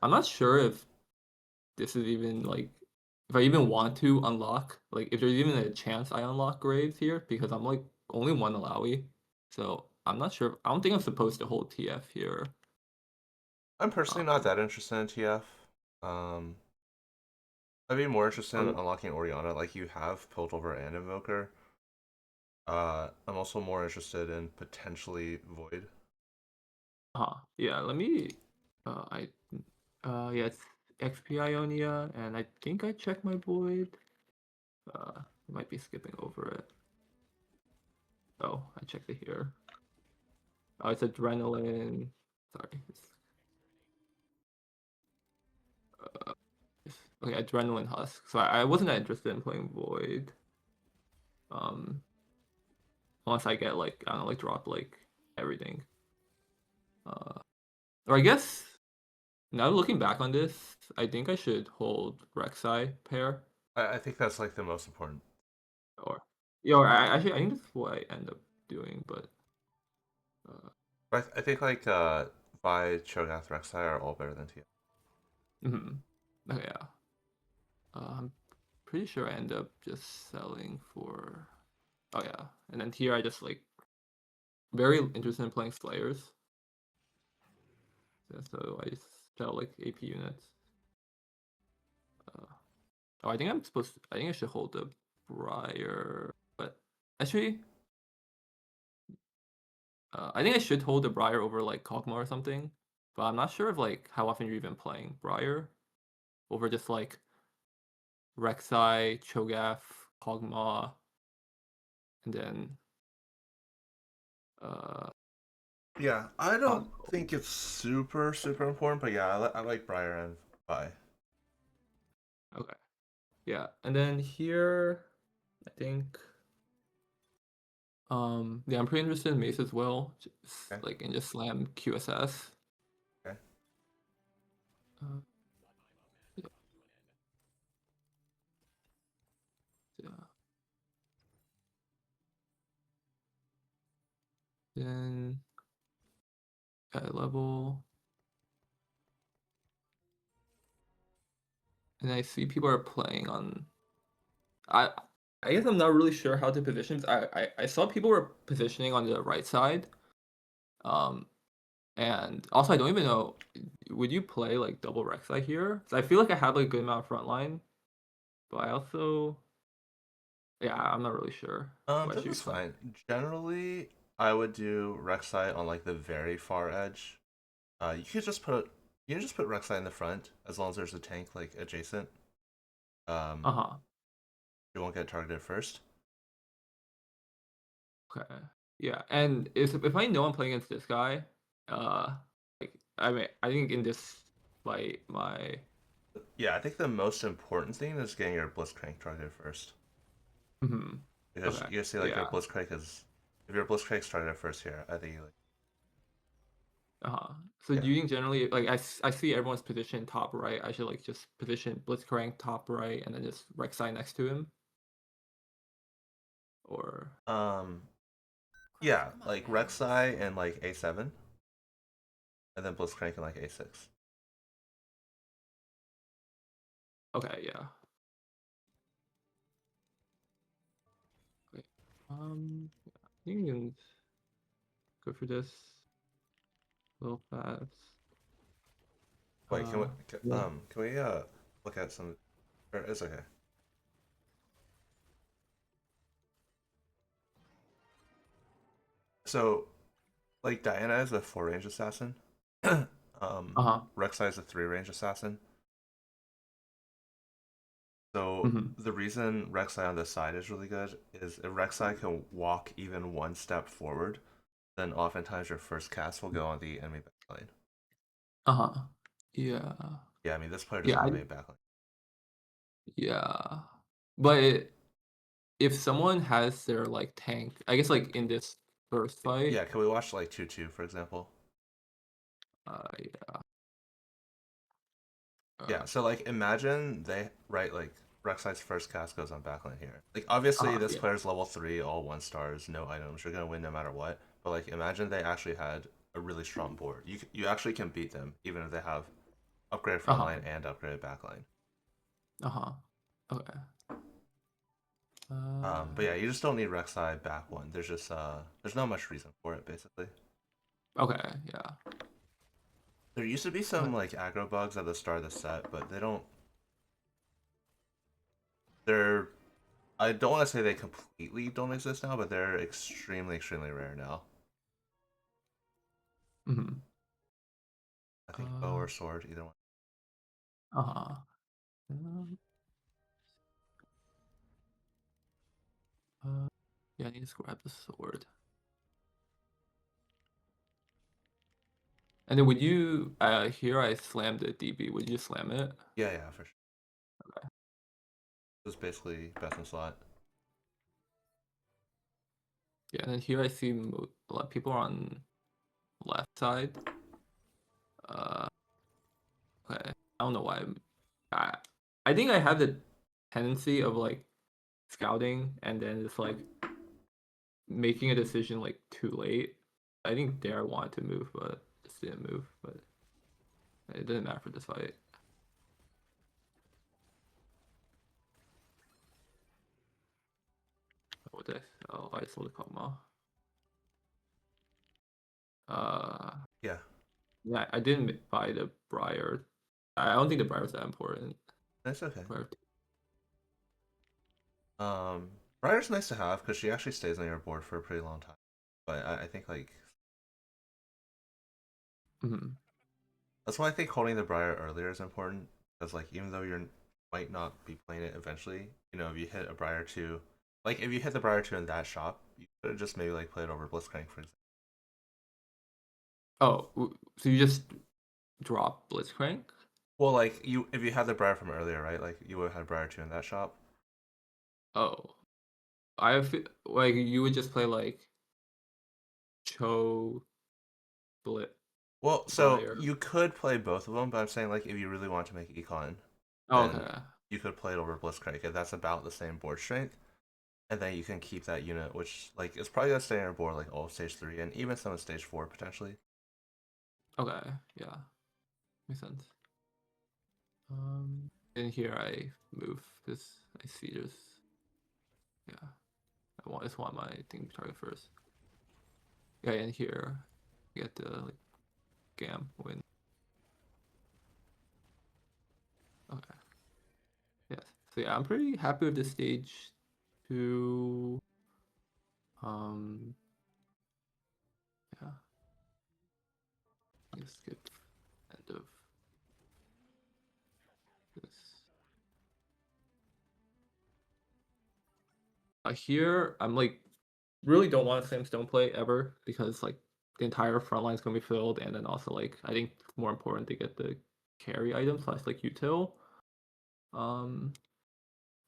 I'm not sure if this is even like if I even want to unlock like if there's even a chance I unlock grades here because I'm like only one Alawi, so I'm not sure. I don't think I'm supposed to hold TF here. I'm personally not Um, that interested in TF. Um, I'd be more interested in or, unlocking Oriana, like you have Piltover and Invoker. I'm also more interested in potentially Void. yeah. Let me. I yeah, it's XP Ionia, and I think I checked my void. I might be skipping over it. Oh, I checked it here. Oh, it's adrenaline. Sorry. Okay, adrenaline husk. So I wasn't that interested in playing void. Um, unless I get like I don't know, like drop like everything. Uh, or I guess now looking back on this, I think I should hold Rek'Sai pair. I think that's like the most important. Or yeah, or I think that's what I end up doing. But uh, But I think like Vi, Cho'Gath, Rek'Sai are all better than TF. mhm. Okay, yeah. I'm pretty sure I end up just selling for. Oh yeah, and then here I just like very interested in playing Slayers. Yeah, so I just sell like AP units. Uh, oh, I think I'm supposed to, I think I should hold the Briar, but actually, I think I should hold the Briar over like Kog'Maw or something. But I'm not sure of like how often you're even playing Briar over just like Rek'Sai, Cho'Gath, Kog'Maw, and then uh Yeah, I don't Kog'Maw. think it's super important, but yeah, I like Briar and Vi. Okay, yeah, and then here I think yeah I'm pretty interested in Mace as well, just Okay, like and just slam QSS. okay. Uh, yeah, yeah. Then at level, and I see people are playing on. I I guess I'm not really sure how to position. I saw people were positioning on the right side. Um, and also I don't even know. Would you play like double Rek'Sai here? So I feel like I have like a good amount of front line, but I also yeah I'm not really sure what I This should be is playing. fine. Generally, I would do Rek'Sai on like the very far edge. You can just put Rek'Sai in the front as long as there's a tank like adjacent. Um, Uh-huh. you won't get targeted first. Okay. Yeah, and if I know I'm playing against this guy, like I mean I think in this fight my Yeah, I think the most important thing is getting your Blitzcrank targeted first. mhm. Because Okay. you see like your Yeah. Blitzcrank is if your Blitzcrank's targeted first here, I think you like Uh-huh. So do yeah. you think generally like I see everyone's position top right, I should like just position Blitzcrank top right and then just Rek'Sai next to him? Or Um yeah, like Rek'Sai and like A7, and then Blitzcrank and like A6. okay, yeah. Wait. Yeah, I think we can go for this little fast. Wait, Uh yeah. can we look at some or it's okay. So like Diana is a 4 range assassin. Uh-huh. Rek'Sai is a 3 range assassin. So Hmm. the reason Rek'Sai on this side is really good is if Rek'Sai can walk even one step forward, then oftentimes your first cast will go on the enemy backline. Uh-huh. Yeah. Yeah, I mean this player doesn't Yeah, have any backline. yeah. But if someone has their like tank, I guess like in this first fight, Yeah, can we watch like 2-2 for example? yeah. Yeah, so like imagine they right like Rek'Sai's first cast goes on backline here. Like obviously this Yeah. player's level 3, all 1 stars, no items. You're gonna win no matter what. But like imagine they actually had a really strong board. You actually can beat them even if they have upgraded front Uh-huh. line and upgraded back line. Uh-huh. Okay. But yeah, you just don't need Rek'Sai back one. There's not much reason for it basically. Okay, yeah. There used to be some like aggro bugs at the start of the set, but they don't. They're I don't want to say they completely don't exist now, but they're extremely, extremely rare now. Mm-hmm. I think bow or sword, either one. Uh-huh. Um, yeah, I need to grab the sword. And then would you here I slammed the DB, would you slam it? Yeah, yeah, for sure. It was basically best in slot. Yeah, and then here I see a lot of people on left side. Uh, okay. I don't know why. I, I think I have the tendency of like scouting and then just like making a decision like too late. I think there I wanted to move, but just didn't move. But it didn't matter for this fight. What did I? Oh, I sold the Kog'Maw. Uh, Yeah, yeah, I didn't buy the Briar. I don't think the Briar was that important. that's okay. Briar. Um, Briar's nice to have because she actually stays on your board for a pretty long time. But I think like Mhm. that's why I think holding the Briar earlier is important because like even though you might not be playing it eventually, if you hit a Briar two, like if you hit the Briar two in that shop, you could have just maybe like played over Blitzcrank for example. Oh, so you just drop Blitzcrank? Well, like you if you had the Briar from earlier, right? Like you would have had Briar two in that shop. Oh, I feel like you would just play like Cho Blitz Well, so Briar. you could play both of them, but I'm saying like if you really want to make econ, Oh, then okay. you could play it over Blitzcrank, and that's about the same board strength. And then you can keep that unit, which like is probably gonna stay on your board like all of stage three and even some of stage four potentially. Okay. Yeah. Makes sense. And here I move because I see there's yeah. Just want my thing to target first. Yeah, and here get the like gam win. Okay. Yes. So yeah, I'm pretty happy with this stage two. Um yeah. Let's skip end of this. Here I'm like really don't want to slam stone plate ever because like the entire front line is gonna be filled, and then also like I think it's more important to get the carry item slash like util. Um,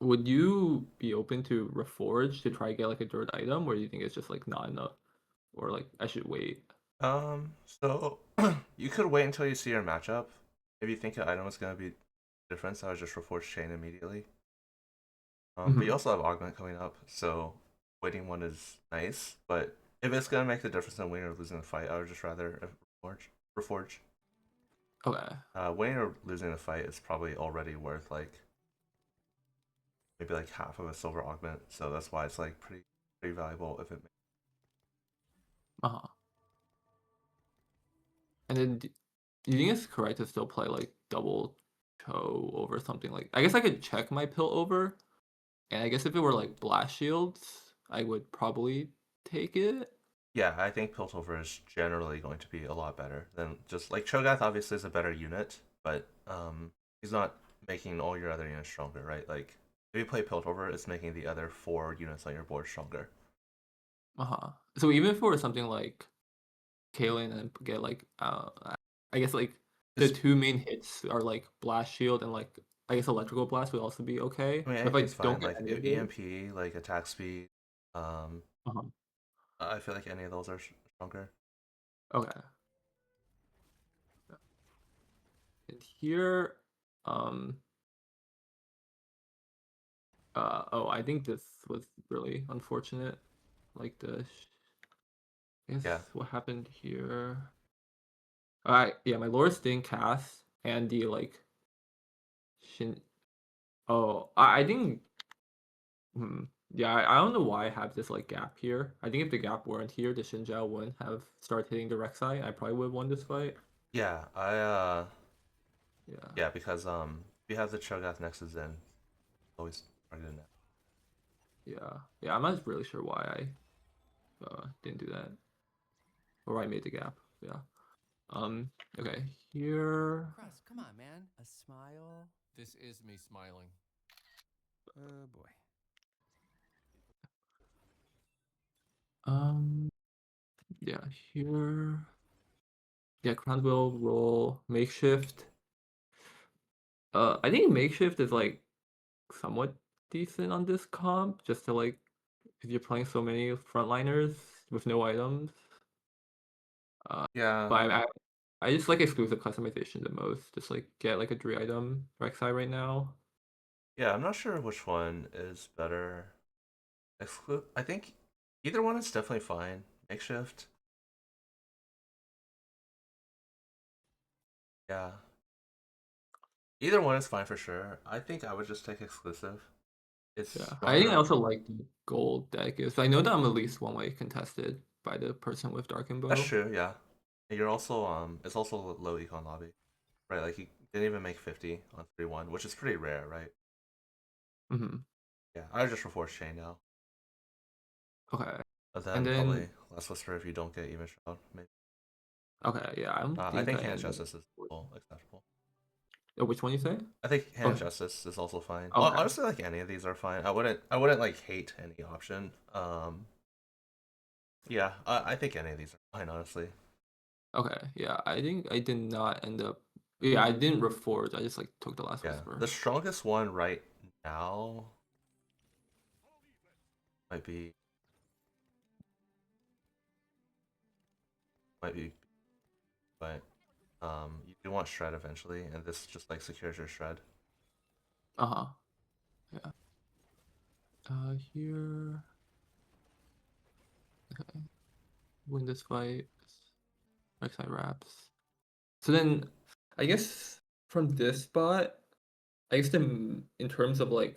would you be open to reforge to try to get like a dirt item, or do you think it's just like not enough, or like I should wait? So you could wait until you see your matchup. If you think an item is gonna be different, so I would just reforge chain immediately. But you Hmm. also have augment coming up, so waiting one is nice. But if it's gonna make the difference in winning or losing the fight, I would just rather reforge. Reforge. Okay. Winning or losing the fight is probably already worth like maybe like half of a silver augment, so that's why it's like pretty valuable if it. Uh-huh. And then do you think it's correct to still play like double toe over something like? I guess I could check my pill over, and I guess if it were like blast shields, I would probably take it. Yeah, I think Piltover is generally going to be a lot better than just like Cho'Gath. Obviously, is a better unit, but he's not making all your other units stronger, right? Like if you play Piltover, it's making the other four units on your board stronger. Uh-huh. So even if it were something like Kaelin and get like I guess like the It's, two main hits are like blast shield and like I guess electrical blast would also be okay. I mean, But if I anything's don't fine. get Like any of it, EMP, like attack speed. Um, uh-huh. I feel like any of those are stronger. Okay. And here, um, oh, I think this was really unfortunate. Like I guess Yeah, what happened here. Alright, yeah, my lords didn't cast, handy like Shin. Oh, I think. Hmm. Yeah, I don't know why I have this like gap here. I think if the gap weren't here, the Shinjao wouldn't have started hitting the Rek'Sai. I probably would have won this fight. Yeah, Yeah, yeah, because if you have the Cho'Gath next to Zen, always targeted net. yeah. I'm not really sure why I didn't do that or I made the gap. Yeah. Um. Okay. Here. Crust, come on, man. A smile. This is me smiling. Oh boy. Yeah. Here. Yeah. Crown will roll makeshift. I think makeshift is like somewhat decent on this comp, just to like if you're playing so many frontliners with no items. Yeah, But I just like exclusive customization the most. Just like get like a 3 item Rek'Sai right now. yeah, I'm not sure which one is better. I think either one is definitely fine. Makeshift. Yeah. Either one is fine for sure. I think I would just take exclusive. It's Yeah, I think I stronger. also like the gold deck. Is I know that I'm at least one way contested by the person with Darkened That's Bow. true, yeah. And you're also it's also low econ lobby. Right, like he didn't even make 50 on 3-1, which is pretty rare, right? Hmm. Yeah, I would just reforce Chain now. Okay, But and then then probably less Whisper if you don't get even Shroud, maybe. okay, yeah, I don't I think think I Hand ended. Justice is still acceptable. Which one you say? I think Hand Okay, Justice is also fine. okay, Honestly, like any of these are fine. I wouldn't like hate any option. Yeah, I think any of these are fine, honestly. okay. Yeah, I think I did not end up. Yeah, I didn't reforge. I just like took the last Yeah, whisper. the strongest one right now might be might be, but you do want Shred eventually, and this just like secures your Shred. Uh-huh. Yeah. Here. Okay. Win this fight. Rek'Sai wraps. So then, I guess from this spot, I guess in terms of like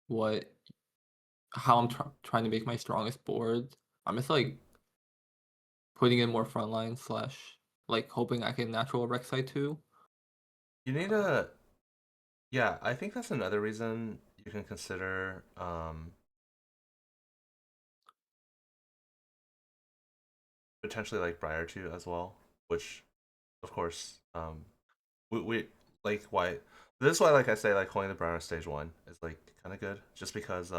what how I'm trying to make my strongest board, I'm just like putting in more frontline slash like hoping I can natural Rek'Sai too. You need Uh, a Yeah, I think that's another reason you can consider potentially like Briar 2 as well, which of course we like why this is why like I say like holding the Briar on stage 1 is like kind of good just because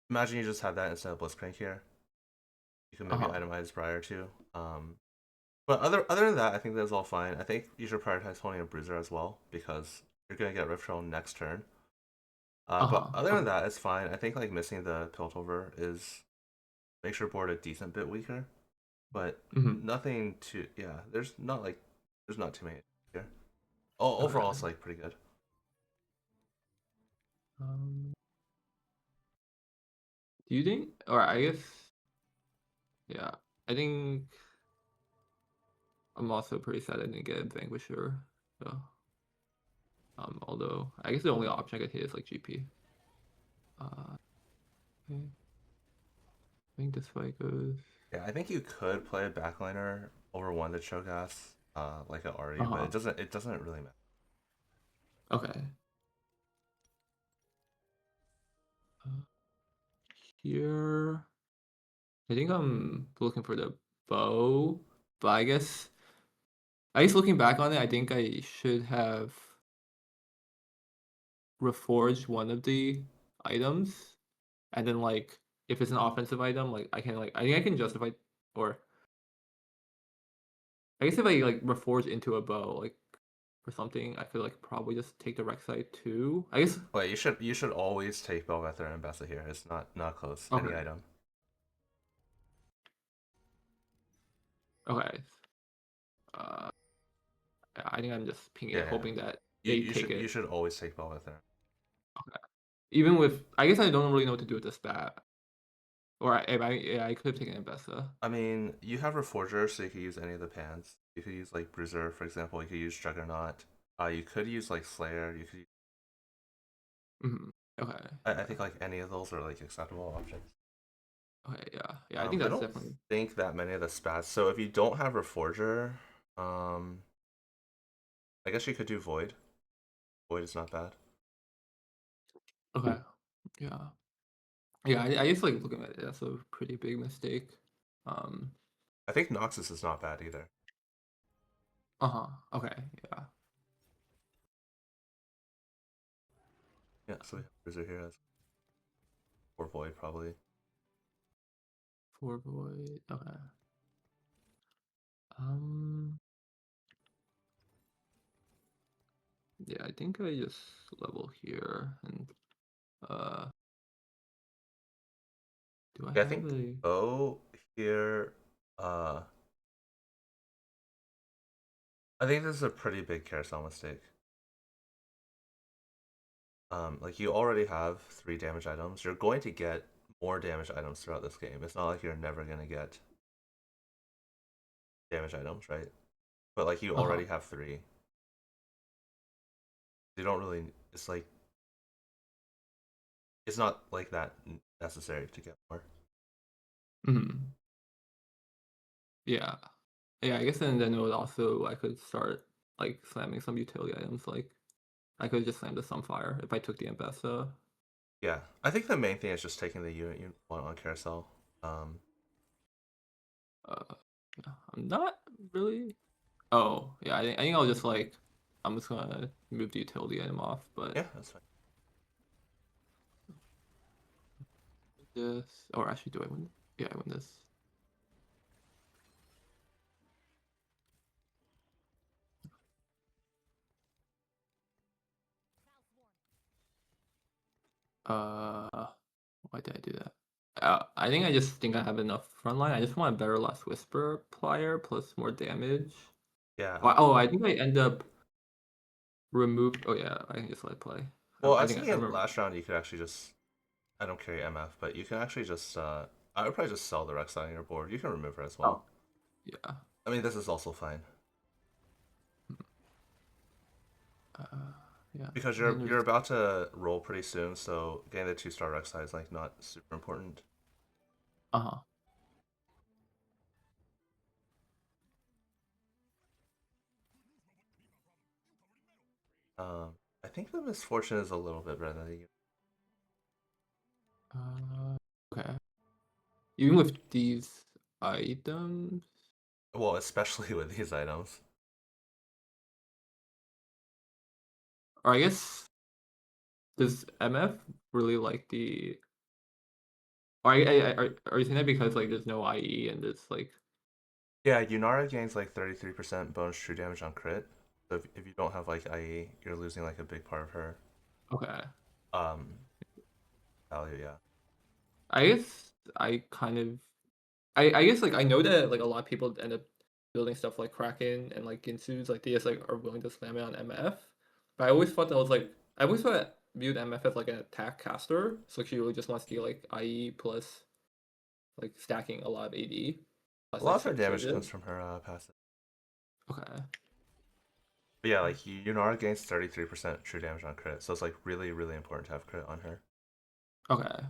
imagine you just had that instead of Blitzcrank here. You can maybe uh-huh. itemize Briar 2. But other than that, I think that's all fine. I think you should prioritize holding a Bruiser as well because you're gonna get Rift Trail next turn. But Uh-huh. other than Okay. that, it's fine. I think like missing the Piltover is makes your board a decent bit weaker, but Hmm. nothing too. Yeah, there's not too many here. Oh, overall, Okay. it's like pretty good. Um, do you think, or I guess, yeah, I think I'm also pretty sad I didn't get a Vanquisher. So, although I guess the only option I could hit is like GP. Okay. I think this fight goes. Yeah, I think you could play a backliner over one of the Cho'Gaths, like a Ari, but Uh-huh. it doesn't really matter. Okay. Uh, Here, I think I'm looking for the bow, but I guess looking back on it, I think I should have reforged one of the items, and then like if it's an offensive item, like I think I can justify, or I guess if I like reforge into a bow, like for something, I could like probably just take the Rek'Sai too. I guess. But you should always take Belvether and Bessa here. It's not close. Any Okay. item. Okay. Uh, I think I'm just pinging it, Yeah, yeah. hoping that You they you take should you it. should always take Belvether. Okay. Even with, I guess I don't really know what to do with this bat. Or I could have taken Ambessa. I mean, you have Reforger, so you could use any of the pans. You could use like Bruiser, for example. You could use Juggernaut. You could use like Slayer. You could. Hmm. Okay. I Okay. think like any of those are like acceptable options. Okay. Yeah. Yeah. I think I that's don't definitely. think that many of the spats. So if you don't have Reforger, um, I guess you could do Void. Void is not bad. Okay. Yeah. Yeah. I just like looking at it. That's a pretty big mistake. Um. I think Noxus is not bad either. Uh-huh. Okay. Yeah. Yeah, so we have Bruiser here as or Void probably. Four void. Okay. Um. Yeah. I think I just level here and uh. Do I Yeah, I have think a? O here. Uh, I think this is a pretty big carousel mistake. Like you already have 3 damage items. You're going to get more damage items throughout this game. It's not like you're never gonna get damage items, right? But like you Uh-huh. already have 3. You don't really. It's like it's not like that necessary to get more. Hmm. Yeah. Yeah. I guess then it would also I could start like slamming some utility items. Like I could just slam the Sunfire if I took the Ambessa. Yeah, I think the main thing is just taking the unit you want on carousel. Uh. Yeah. I'm not really. Oh. Yeah. I think I'll just like. I'm just gonna move the utility item off, but Yeah, that's fine. this. Or actually, do I win? Yeah, I win this. Uh, why did I do that? I think I just think I have enough frontline. I just want a better Last Whisper plier plus more damage. Yeah. Oh, I think I end up remove. Oh yeah, I can just let it play. Well, I I was think I thinking remember. last round you could actually just. I don't carry MF, but you can actually just. I would probably just sell the Rex on your board. You can remove her as Oh well. yeah. I mean, this is also fine Uh, yeah. because And then you're there's. about to roll pretty soon, so getting the 2-star Rex is like not super important. Uh-huh. I think the misfortune is a little bit better than the. Okay. Even with these items, Well, especially with these items. or I guess does MF really like the? Are you saying that because like there's no IE and it's like Yeah, Yunara gains like 33% bonus true damage on crit. So if you don't have like IE, you're losing like a big part of her okay. um value. Yeah. I guess I kind of I guess like I know that like a lot of people end up building stuff like Kraken and like Ginsu's like they just like are willing to slam it on MF. But I always thought that was like I always thought viewed MF as like an attack caster, so she really just wants to get like IE plus like stacking a lot of AD A plus lot like of her damage Surge. comes from her passive. Okay. But yeah, like Yunara gains 33% true damage on crit, so it's like really, really important to have crit on her. Okay.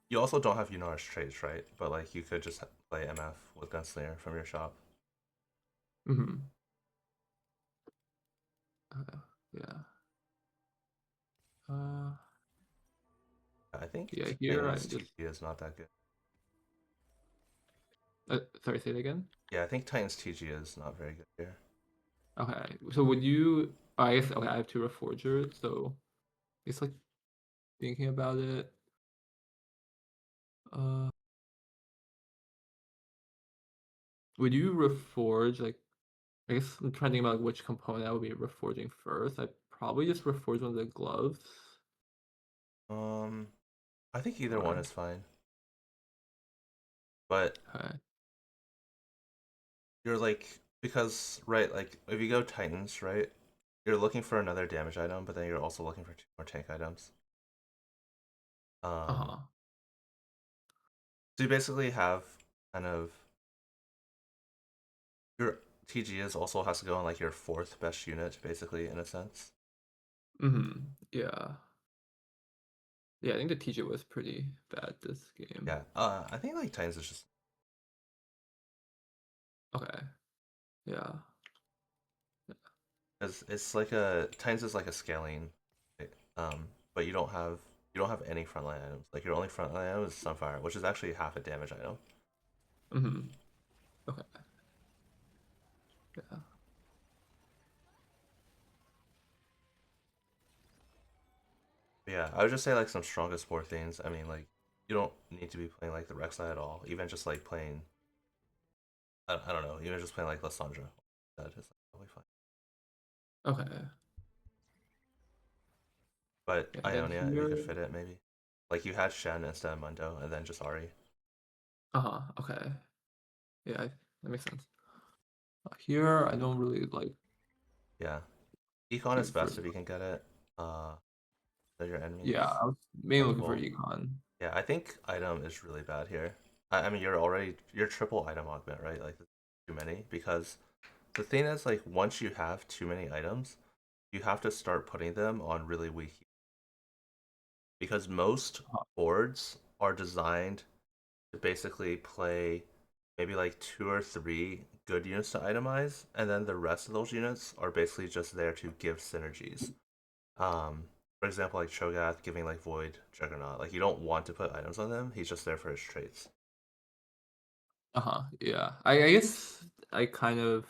You also don't have Yunara's traits, right? But like you could just play MF with Gunslinger from your shop. Mm-hmm. Yeah. Uh I think yeah, here I Titan's just TG is not that good. sorry, say it again. Yeah, I think Titan's TG is not very good here. Okay. So would you I guess okay, I have two Reforgers, so it's like thinking about it. Uh would you reforge like I guess I'm trying to think about which component I would be reforging first. I'd probably just reforge one of the gloves. Um, I think either one Or is fine. But okay. you're like because right, like if you go Titans, right, you're looking for another damage item, but then you're also looking for 2 more tank items. Um, Uh-huh. So you basically have kind of your TG is also has to go on like your fourth best unit, basically, in a sense. Yeah. Yeah, I think the teacher was pretty bad this game. Yeah. I think like Titans is just Okay. Yeah. it's like a Titans is like a scaling, right? But you don't have any frontline items. Like your only frontline item is Sunfire, which is actually half a damage item. Mhm. Okay. Yeah. But yeah, I would just say like some strongest sport things. I mean, like you don't need to be playing like the Rek'Sai at all. Even just like playing, I don't know, even just playing like Lissandra, that is like, probably fine. Okay. But Yeah, then Ionia, if you could here. fit it, maybe. Like you had Shen instead of Mundo, and then just Ari. Uh-huh. Okay. Yeah, that makes sense. Here, I don't really like Yeah, Econ the is best first if you one. can get it. Know your enemies. Yeah, I was mainly looking for Helpful. econ. Yeah, I think item is really bad here. I mean, you're triple item augment, right? Like too many because the thing is like once you have too many items, you have to start putting them on really weak because most Uh-huh. boards are designed to basically play maybe like two or three good units to itemize, and then the rest of those units are basically just there to give synergies. For example, like Cho'Gath giving like Void Juggernaut, like you don't want to put items on them. He's just there for his traits. Uh-huh. Yeah. I guess I kind of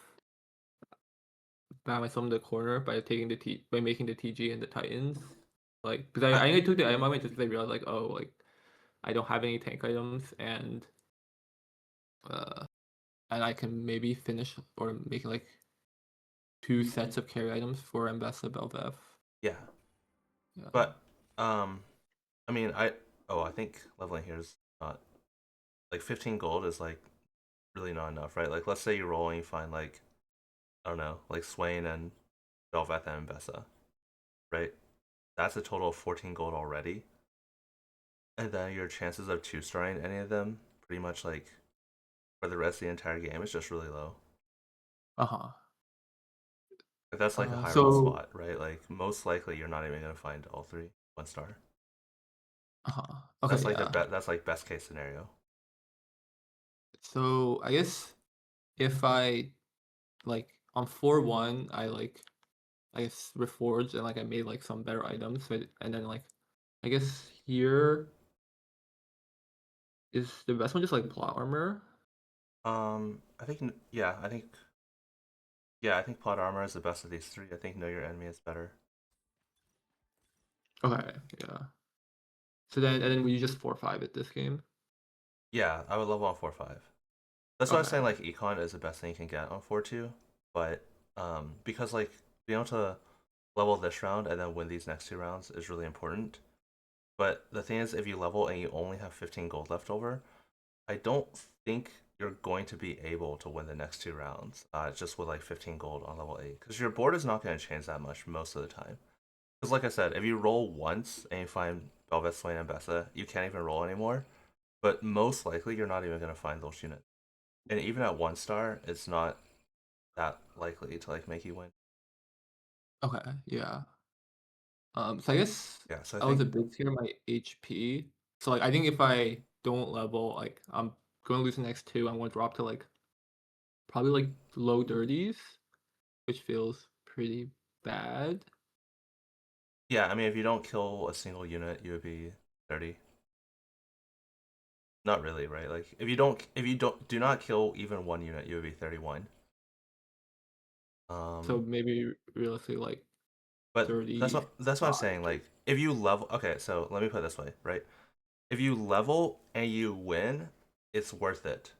found myself in the corner by taking the T by making the TG and the Titans. Like, because I, I took the item moment just because I realized like, oh, like I don't have any tank items uh and I can maybe finish or make like two sets of carry items for Ambassa Belveth. yeah, Yeah. but I mean, I think leveling here is not like 15 gold is like really not enough, right? Like let's say you roll and you find like I don't know, like Swain and Belveth and Mbessa, right? That's a total of 14 gold already, and then your chances of two starring any of them pretty much like for the rest of the entire game is just really low. Uh-huh. If that's like a high roll So spot, right? Like most likely you're not even gonna find all three 1 star. uh-huh. Okay, That's like the yeah. best. That's like best case scenario. So I guess if I like on 4-1, I guess reforged and like I made like some better items, and then like I guess here is the best one just like plot armor. I think yeah, I think plot armor is the best of these three. I think know your enemy is better. Okay, yeah. So then we just 4-5 at this game. Yeah, I would level on 4-5. That's why I was saying Okay. like econ is the best thing you can get on 4-2. But because like being able to level this round and then win these next two rounds is really important. But the thing is, if you level and you only have 15 gold left over, I don't think you're going to be able to win the next two rounds just with like 15 gold on level 8 because your board is not going to change that much most of the time. Because like I said, if you roll once and you find Belveth, Swain, and Bessa, you can't even roll anymore. But most likely, you're not even going to find those units. And even at 1 star, it's not that likely to like make you win. Okay, yeah. So I guess Yeah, so I I was think a bit scared of my HP. So like I think if I don't level, like I'm going to lose the next two. I'm going to drop to like probably like low 30s, which feels pretty bad. yeah, I mean if you don't kill a single unit, you would be 30. Not really, right? Like if you don't do not kill even one unit, you would be 31. So Um maybe realistically like but that's what I'm 35. saying. Like if you level, okay, so let me put it this way, right? If you level and you win, it's worth it.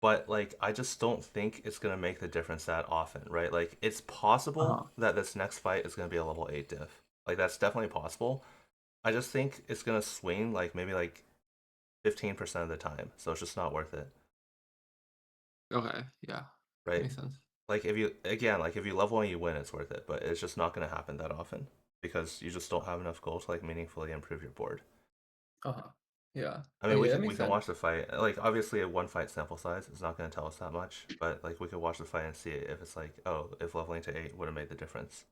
But like I just don't think it's gonna make the difference that often, right? Like it's possible Uh-huh. that this next fight is gonna be a level 8 diff. Like that's definitely possible. I just think it's gonna swing like maybe like 15% of the time. So it's just not worth it. Okay, yeah. That Right? makes sense. Like if you again, like if you level and you win, it's worth it, but it's just not gonna happen that often because you just don't have enough gold to like meaningfully improve your board. Uh-huh. Yeah. I mean, Okay, that we makes can sense. watch the fight. Like, obviously, a one fight sample size is not going to tell us that much, but like we could watch the fight and see if it's like, oh, if leveling to 8 would have made the difference.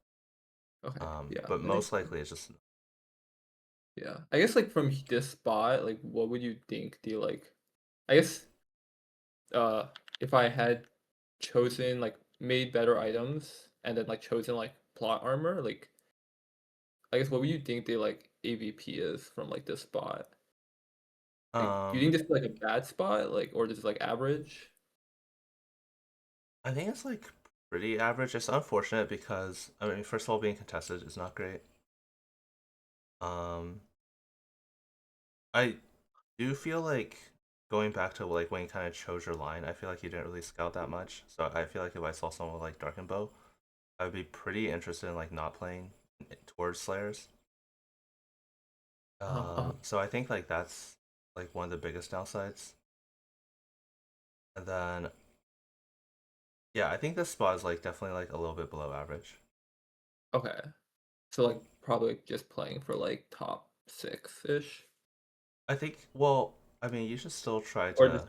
Okay, yeah, But that makes most sense. likely it's just Yeah. I guess like from this spot, like what would you think the like I guess uh if I had chosen like made better items and then like chosen like plot armor, like I guess what would you think the like AVP is from like this spot? Like do you um think this is like a bad spot, like or this is like average? I think it's like pretty average. It's unfortunate because I mean, first of all, being contested is not great. Um, I do feel like going back to like when you kind of chose your line, I feel like you didn't really scout that much. So I feel like if I saw someone with like Darkened Bow, I would be pretty interested in like not playing towards Slayers. Uh-huh. So I think like that's like one of the biggest downsides. And then yeah, I think this spot is like definitely like a little bit below average. Okay. So like probably just playing for like top 6-ish I think well, I mean you should still try or to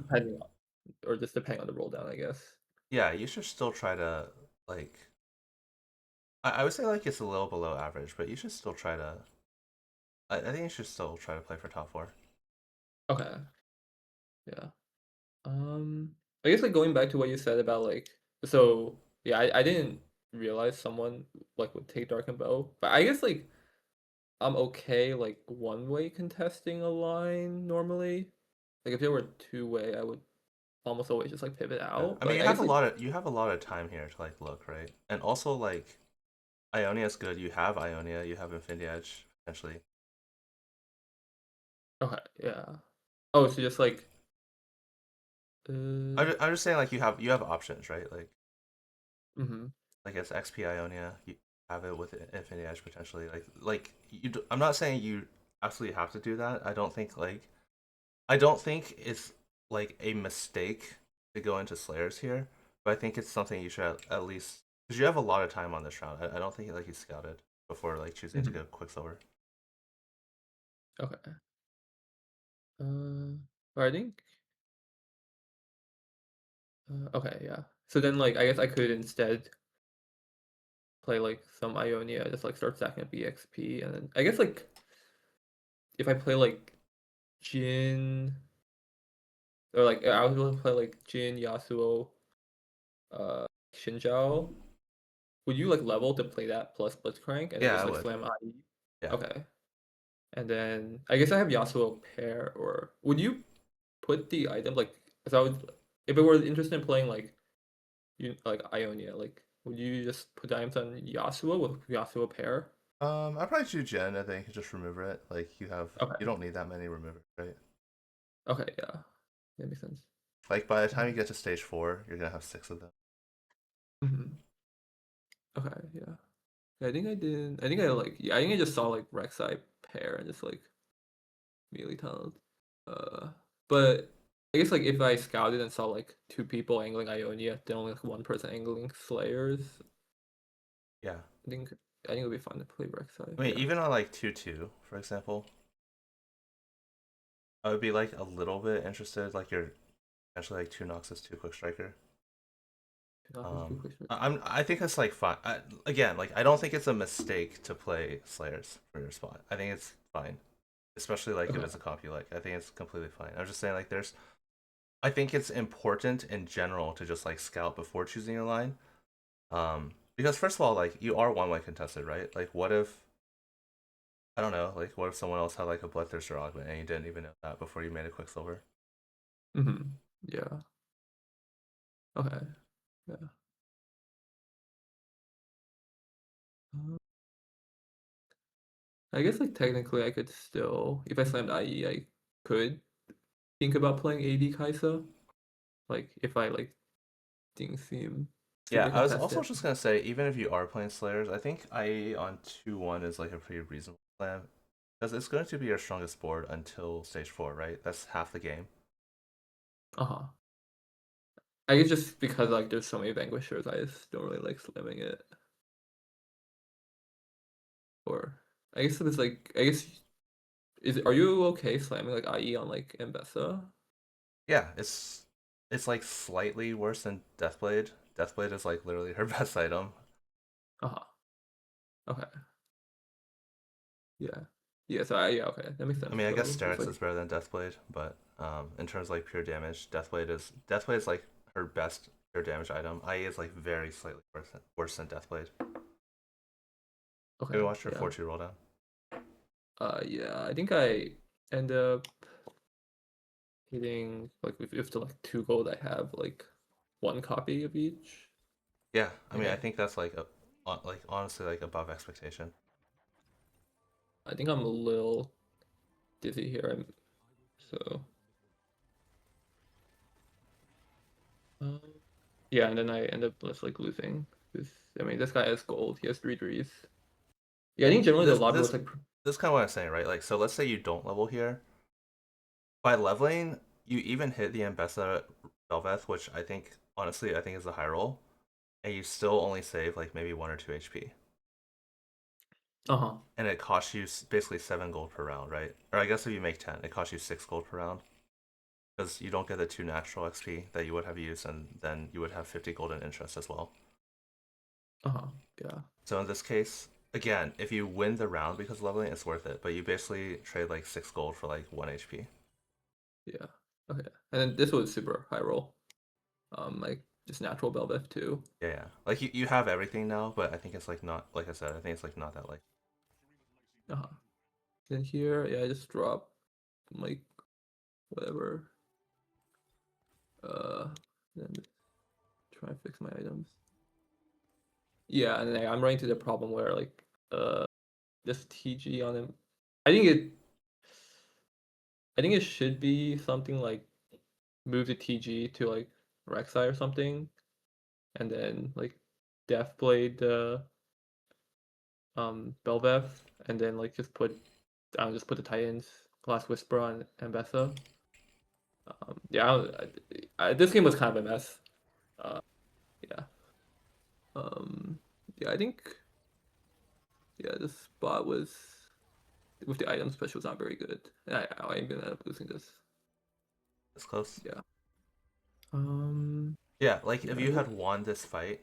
just depending on the roll down, I guess. yeah, you should still try to like I would say like it's a little below average, but you should still try to I think you should still try to play for top four. Okay. Yeah. I guess like going back to what you said about like so yeah, I didn't realize someone like would take Dark and Bow, but I guess like I'm okay like one way contesting a line normally. Like if there were two way, I would almost always just like pivot Yeah. out. I mean But like, I guess like you have a lot of time here to like look, right? And also like Ionia is good. You have Ionia, you have Infinity Edge potentially. okay, yeah. Oh, so just like uh I'm just saying like you have options, right? mm-hmm. Like it's XP Ionia, you have it with Infinity Edge potentially. I'm not saying you absolutely have to do that. I don't think it's like a mistake to go into Slayers here, but I think it's something you should at least because you have a lot of time on this round. I don't think like you scouted before like choosing to Mm-hmm. go Quicksilver. Okay. But I think okay, yeah. So then like I guess I could instead play like some Ionia, just like start stacking up EXP, and then I guess like if I play like Jin or like I was going to play like Jin, Yasuo, Shinjao. Would you like level to play that plus Blitzcrank and then Yeah, just I like would. slam IE? Yeah. Okay. And then I guess I have Yasuo pair or would you put the item like if I would if it were interested in playing like you like Ionia, like would you just put the items on Yasuo with Yasuo pair? I'd probably choose Jen. I think just remove it. Like you Okay. don't need that many removers, right? Okay, yeah. That makes sense. Like by the time you Mhm. get to stage 4, you're gonna have 6 of them. Mhm. Okay, yeah. Yeah, I think I did. I think I like. Yeah, I think I just saw like Rek'Sai pair and just like melee tunneled. Uh, but I guess like if I scouted and saw like two people angling Ionia, then only like one person angling Slayers, Yeah. I think it would be fun to play Rek'Sai. I mean, Yeah. even on like 2-2, for example, I would be like a little bit interested. Like you're potentially like 2 Noxus, 2 Quick Striker. Not as too quick. I think it's like fine. Again, like I don't think it's a mistake to play Slayers for your spot. I think it's fine, especially like if Okay. it's a comp you like. I think it's completely fine. I'm just saying like I think it's important in general to just like scout before choosing your line. Because first of all, like you are one way contested, right? Like what if I don't know, like what if someone else had like a Bloodthirster augment and you didn't even know that before you made a Quicksilver? Yeah. Okay. Yeah. Uh, I guess like technically I could still, if I slammed IE, I could think about playing AD Kaisa. Like if I like things seem Yeah, super I was also contested. just gonna say, even if you are playing Slayers, I think IE on 2-1 is like a pretty reasonable plan. Because it's going to be your strongest board until stage 4, right? That's half the game. Uh-huh. I guess just because like there's so many vanquishers, I just don't really like slamming it. Or I guess if it's like I guess Are you okay slamming like IE on like Mbessa? Yeah, it's like slightly worse than Deathblade. Deathblade is like literally her best item. Uh-huh. Okay. Yeah. Yeah, so yeah, okay. That makes I sense. mean, I guess So it's Sterix like is better than Deathblade, but in terms of like pure damage, Deathblade is like her best pure damage item. IE is like very slightly worse than Deathblade. okay, Maybe watch her yeah. 4-2 roll down. Yeah, I think I end up hitting like if the like 2 gold I have like 1 copy of each. Yeah, I mean, I Okay. think that's like like honestly like above expectation. I think I'm a little dizzy here. So um, yeah, and then I end up just like losing. This I mean this guy has gold. He has 3 threes. Yeah, I think And generally the this lobby this was like this is kind of what I'm saying, right? Like, so let's say you don't level here. By leveling, you even hit the Ambessa Belveth, which I think honestly I think is a high roll, and you still only save like maybe 1 or 2 HP. uh-huh. And it costs you basically 7 gold per round, right? Or I guess if you make 10, it costs you 6 gold per round because you don't get the 2 natural XP that you would have used, and then you would have 50 gold in interest as well. Uh-huh. Yeah. So in this case, again, if you win the round because of leveling, it's worth it. But you basically trade like 6 gold for like 1 HP. Yeah. Okay. And then this was super high roll. Like just natural Belveth too. Yeah. Like you have everything now, but I think it's like not like I said. I think it's like not that like. Uh-huh. Then here, yeah, I just drop like whatever. Then just try and fix my items. Yeah, and then I'm running into the problem where like this TG on him. I think it I think it should be something like move the TG to like Rek'Sai or something, and then like Deathblade the Belveth, and then like just put the Titans Glass Whisper on Ambessa. Yeah, this game was kind of a mess. Uh, yeah. Um, yeah, I think this spot was with the item special was not very good. I'm gonna end up losing this. It's close. Yeah. Um. Yeah, like if Yeah. you had won this fight,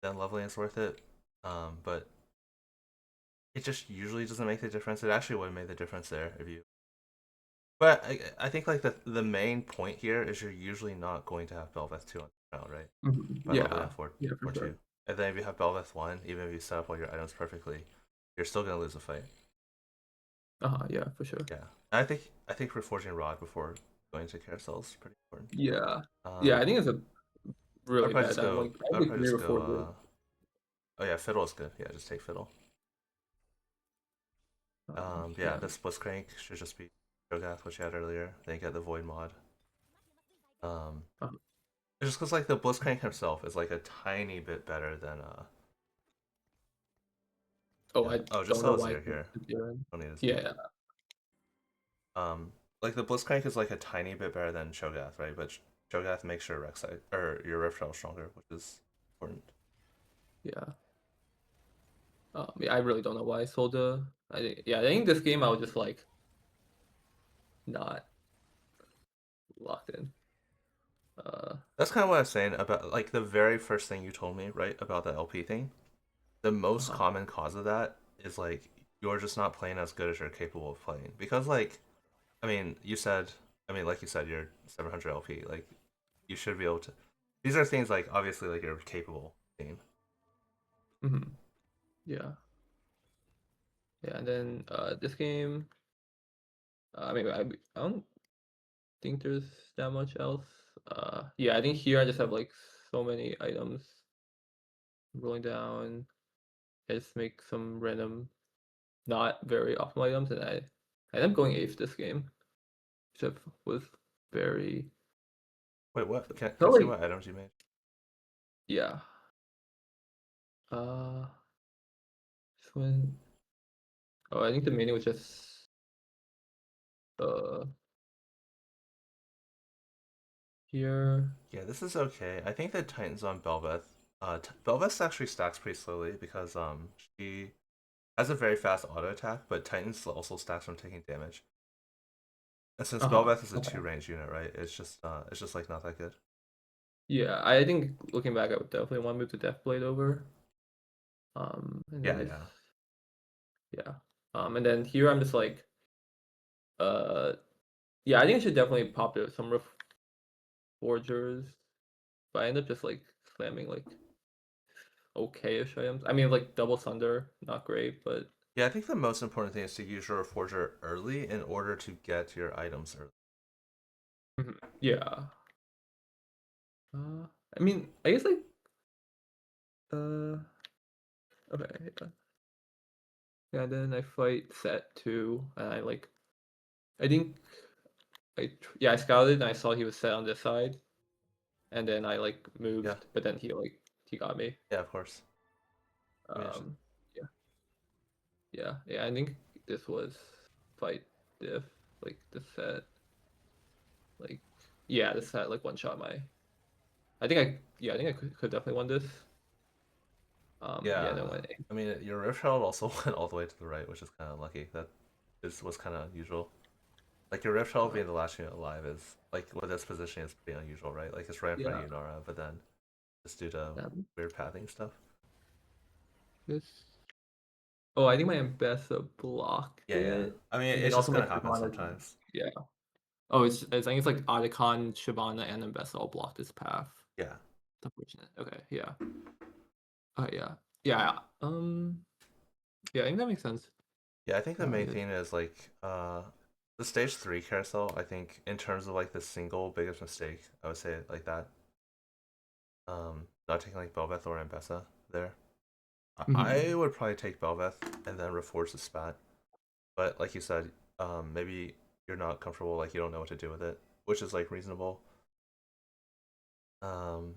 then leveling is worth it. But it just usually doesn't make the difference. It actually would have made the difference there if you. But I think like the main point here is you're usually not going to have Belveth 2 on the round, right? By leveling Yeah. at 4 Yeah, for 4 2. sure. And then if you have Belveth 1, even if you set up all your items perfectly, you're still gonna lose the fight. Yeah, for sure. Yeah. I think reforging Rod before going to carousel is pretty important. Yeah. Yeah, I think it's a really bad time. Like I I'd think probably three just or four good. go oh yeah, Fiddle is good. Yeah, just take Fiddle. Yeah, Yeah. this Blitzcrank should just be Shogath, which you had earlier. Then you get the Void mod. Um, Uh, it's just because like the Blitzcrank himself is like a tiny bit better than oh, yeah. I Oh, just don't know why. Ozir here. Don't need this Yeah, dude. yeah. Like the Blitzcrank is like a tiny bit better than Shogath, right? But Shogath makes your Rek'Sai or your Rift Shell stronger, which is important. Yeah. Yeah, I really don't know why I sold the. I think this game I was just like not locked in. That's kind of what I was saying about like the very first thing you told me, right, about the LP thing. The most Uh-huh. common cause of that is like you're just not playing as good as you're capable of playing. Because like, I mean, like you said, you're 700 LP. Like, you should be able to. These are things like obviously like you're capable of seeing. Yeah. Yeah, and then this game. I mean, I don't think there's that much else. Yeah, I think here I just have like so many items rolling down. I just make some random, not very optimal items, and I end up going eighth this game, which was very Wait, what? Can I felt see like what items you made? yeah. Uh, this one. Oh, I think the meaning was just uh here. Yeah, this is okay. I think the Titans on Belveth. Belveth actually stacks pretty slowly because she has a very fast auto attack, but Titans also stacks from taking damage. And since Uh-huh. Belveth is a Okay. 2 range unit, right? It's just like not that good. Yeah, I think looking back, I would definitely want to move the Deathblade over. And then Yeah, this, yeah. yeah. And then here I'm just like, uh, yeah, I think I should definitely pop some Reforgers, but I end up just like slamming like okay-ish items. I mean, like double Sunder, not great, but Yeah, I think the most important thing is to use your Forger early in order to get your items early. yeah. I mean, I guess like, uh, okay, yeah. Yeah, then I fight set two, and I think yeah, I scouted and I saw he was set on this side, and then I like Yeah, moved, but then he got me. yeah, of course. I mean, Um, yeah, yeah. I think this was fight diff, like the set, like yeah, this set like one shot my. I think I could definitely won this. Yeah, then yeah. went I mean, your Rift Herald also went all the way to the right, which is kind of unlucky. That was kind of unusual. Like your Rift Herald uh, being the last unit alive is like with this position is pretty unusual, right? Like it's right in front yeah, of you, Nara, but then just due to weird pathing stuff. this. Oh, I think my Ambessa blocked Yeah, yeah. it, I mean, and then it's just also my gonna happen Shyvana. sometimes. Yeah. Oh, I think it's like Otacon, Shyvana, and Ambessa all blocked this path. Yeah. That's unfortunate. Okay, yeah. Yeah. Yeah. Yeah, I think that makes sense. Yeah, I think the main Yeah. thing is like the stage 3 carousel, I think in terms of like the single biggest mistake, I would say it like that. Not taking like Belveth or Ambessa there. I Mhm. would probably take Belveth and then reforce the spat. But like you said, maybe you're not comfortable, like you don't know what to do with it, which is like reasonable. Um,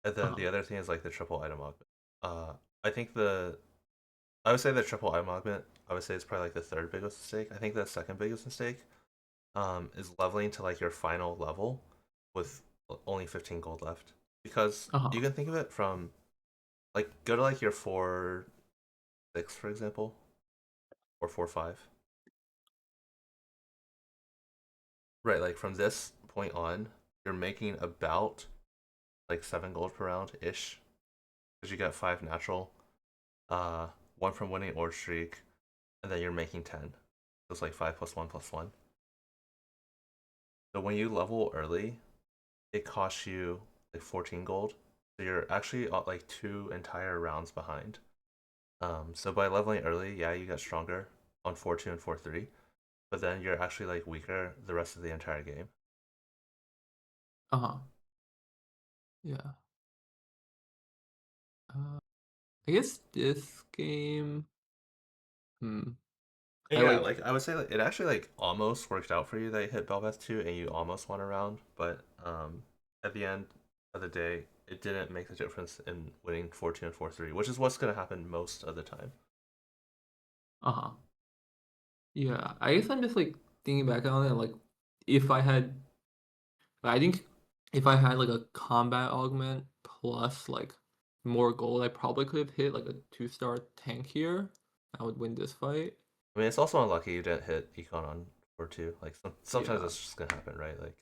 and then Uh-huh. the other thing is like the triple item augment. I think I would say the triple item augment, I would say is probably like the third biggest mistake. I think the second biggest mistake is leveling to like your final level with only 15 gold left. Because you Uh-huh. can think of it from like go to like your 4-6 for example, or 4-5. Right, like from this point on, you're making about like 7 gold per round ish. Because you got 5 natural, uh, one from winning Ord Streak, and then you're making 10. So it's like 5 +1 +1. So when you level early, it costs you like 14 gold. So you're actually like 2 entire rounds behind. So by leveling early, yeah, you get stronger on 4-2 and 4-3, but then you're actually like weaker the rest of the entire game. Uh-huh. Yeah. Uh, I guess this game, hmm. And I yeah, like like I would say like, it actually like almost worked out for you that you hit Belveth 2 and you almost won a round, but at the end of the day, it didn't make the difference in winning 4-2 and 4-3, which is what's gonna happen most of the time. uh-huh. Yeah. I guess I'm just like thinking back on it, like if I had I think if I had like a combat augment plus like more gold, I probably could have hit like a 2-star tank here. I would win this fight. I mean, it's also unlucky you didn't hit Econ on 4-2. Like sometimes Yeah. that's just gonna happen, right? Like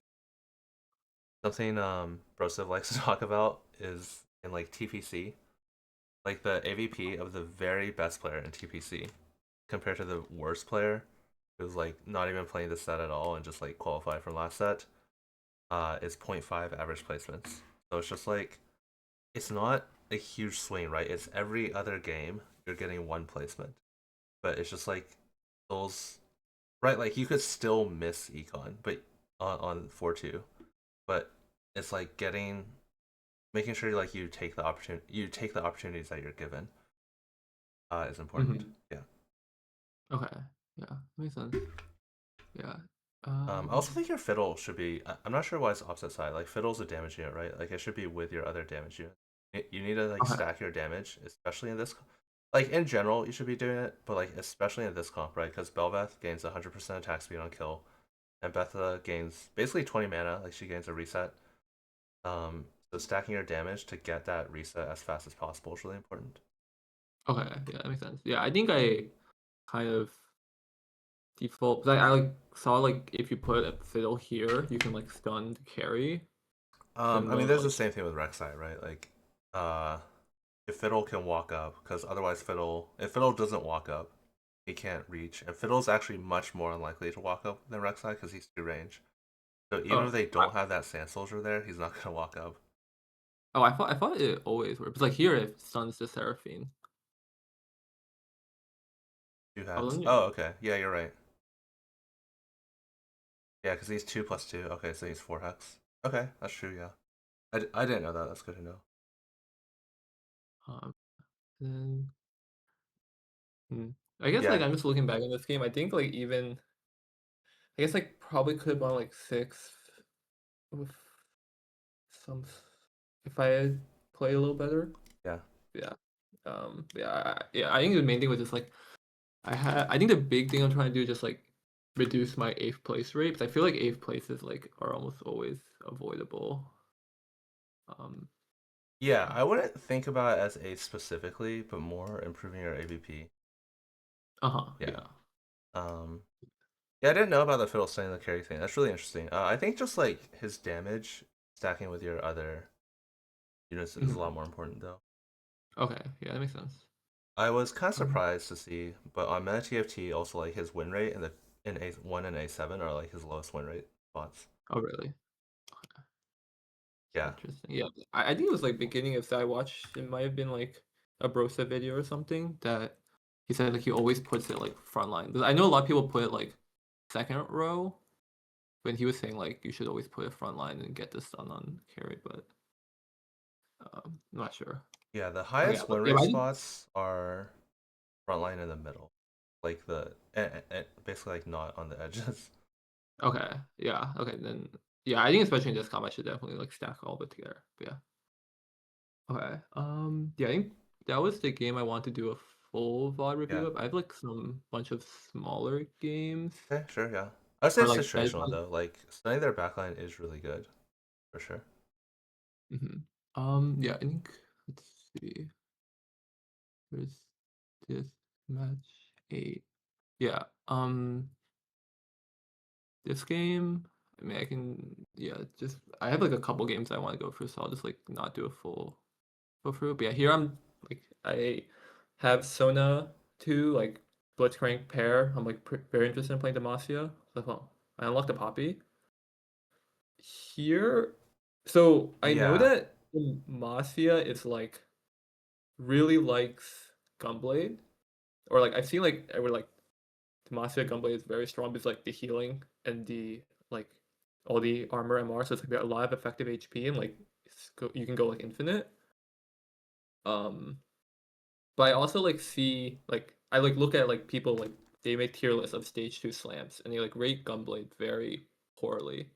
something Brosiv likes to talk about is in like TPC, like the AVP of the very best player in TPC compared to the worst player who's like not even playing the set at all and just like qualified from last set, is 0.5 average placements. So it's just like it's not a huge swing, right? It's every other game you're getting one placement, but it's just like those, right? Like you could still miss econ, but on 4-2, but it's like making sure like you take the opportunities that you're given, is important. Hmm. Yeah. Okay. Yeah. Makes sense. Yeah. I also think your fiddle should be. I'm not sure why it's opposite side. Like fiddle's a damage unit, right? Like it should be with your other damage unit. You need to like Okay. stack your damage, especially in this. Like in general, you should be doing it, but like especially in this comp, right? Because Belveth gains 100% attack speed on kill, and Betha gains basically 20 mana. Like she gains a reset. So stacking your damage to get that reset as fast as possible is really important. Okay, yeah, that makes sense. Yeah, I think I kind of default because I like saw like if you put a fiddle here, you can like stun the carry. So I mean, no there's the like same thing with Rek'Sai, right? Like, uh, if Fiddle can walk up, because otherwise if Fiddle doesn't walk up, he can't reach. And Fiddle's actually much more unlikely to walk up than Rek'Sai because he's too range. So even if oh they don't have that Sand Soldier there, he's not gonna walk up. I thought it always worked. It's like here it stuns the Seraphine. Two I was hex. wondering, Oh, okay. Yeah, you're right. Yeah, because he's 2+2. Okay, so he's 4 hex. Okay, that's true. Yeah, I didn't know that. That's good to know. um, then, hmm. I guess like Yeah, I'm just looking back on this game. I think like even I guess like probably could have gone like six with some if I had played a little better. yeah, Yeah. Yeah. I think the main thing was just like I think the big thing I'm trying to do is just like reduce my eighth place rate because I feel like eighth places like are almost always avoidable. Um, yeah. yeah. I wouldn't think about it as a specifically, but more improving your AVP. Uh-huh. Yeah. Yeah. Um, Yeah, I didn't know about the Fiddle staying the carry thing. That's really interesting. I think just like his damage stacking with your other units is a lot Mhm. more important though. Okay. Yeah, that makes sense. I was kind of Um, surprised to see, but on Meta TFT also like his win rate in A1 and A7 are like his lowest win rate spots. oh really? Yeah. Interesting. Yeah. I think it was like beginning of that I watched it might have been like a Brosa video or something that he said like he always puts it like front line. 'Cause I know a lot of people put it like second row when he was saying like you should always put it front line and get the stun on carry, but I'm not sure. Yeah, the Okay, yeah, highest but, win yeah, rate but I think spots are front line in the middle. Like basically like not on the edges. okay, yeah, okay, then yeah, I think especially in this comp, I should definitely like stack all of it together. But yeah, okay, yeah, I think that was the game I want to do a full VOD Yeah. review of. I have like some bunch of smaller games Okay, sure, yeah. I'd say or it's like situational though. Like studying their backline is really good, for sure. mhm. Yeah, I think let's see, where's this match 8? Yeah, this game, I mean, I can, yeah, just I have like a couple games I want to go through, so I'll just like not do a full go through. But yeah, here I'm like I have Sona 2 like Blitzcrank pair. I'm like very interested in playing Demacia. So well, I unlocked the Poppy here. So I know Yeah, that Demacia is like really likes Gunblade, or like I've seen like I would like Demacia Gunblade is very strong because like the healing and the like all the armor MR, so it's like a lot of effective HP and like you can go like infinite. Um, but I also like see like I like look at like people like they make tier lists of stage 2 slams and they like rate Gunblade very poorly.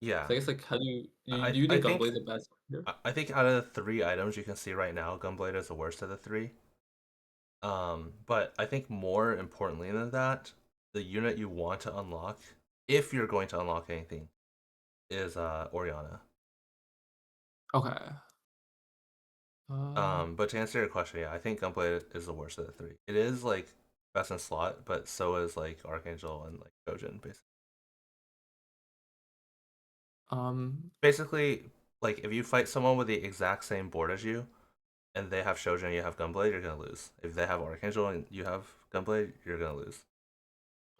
yeah. So I guess like how do I you I think think Gunblade the best here? I think out of the three items you can see right now, Gunblade is the worst of the three. But I think more importantly than that, the unit you want to unlock, if you're going to unlock anything, is Oriana. Okay. Uh, But to answer your question, yeah, I think Gunblade is the worst of the three. It is like best in slot, but so is like Archangel and like Trojan, basically. um, Basically, like if you fight someone with the exact same board as you, and they have Shojin and you have Gunblade, you're gonna lose. If they have Archangel and you have Gunblade, you're gonna lose.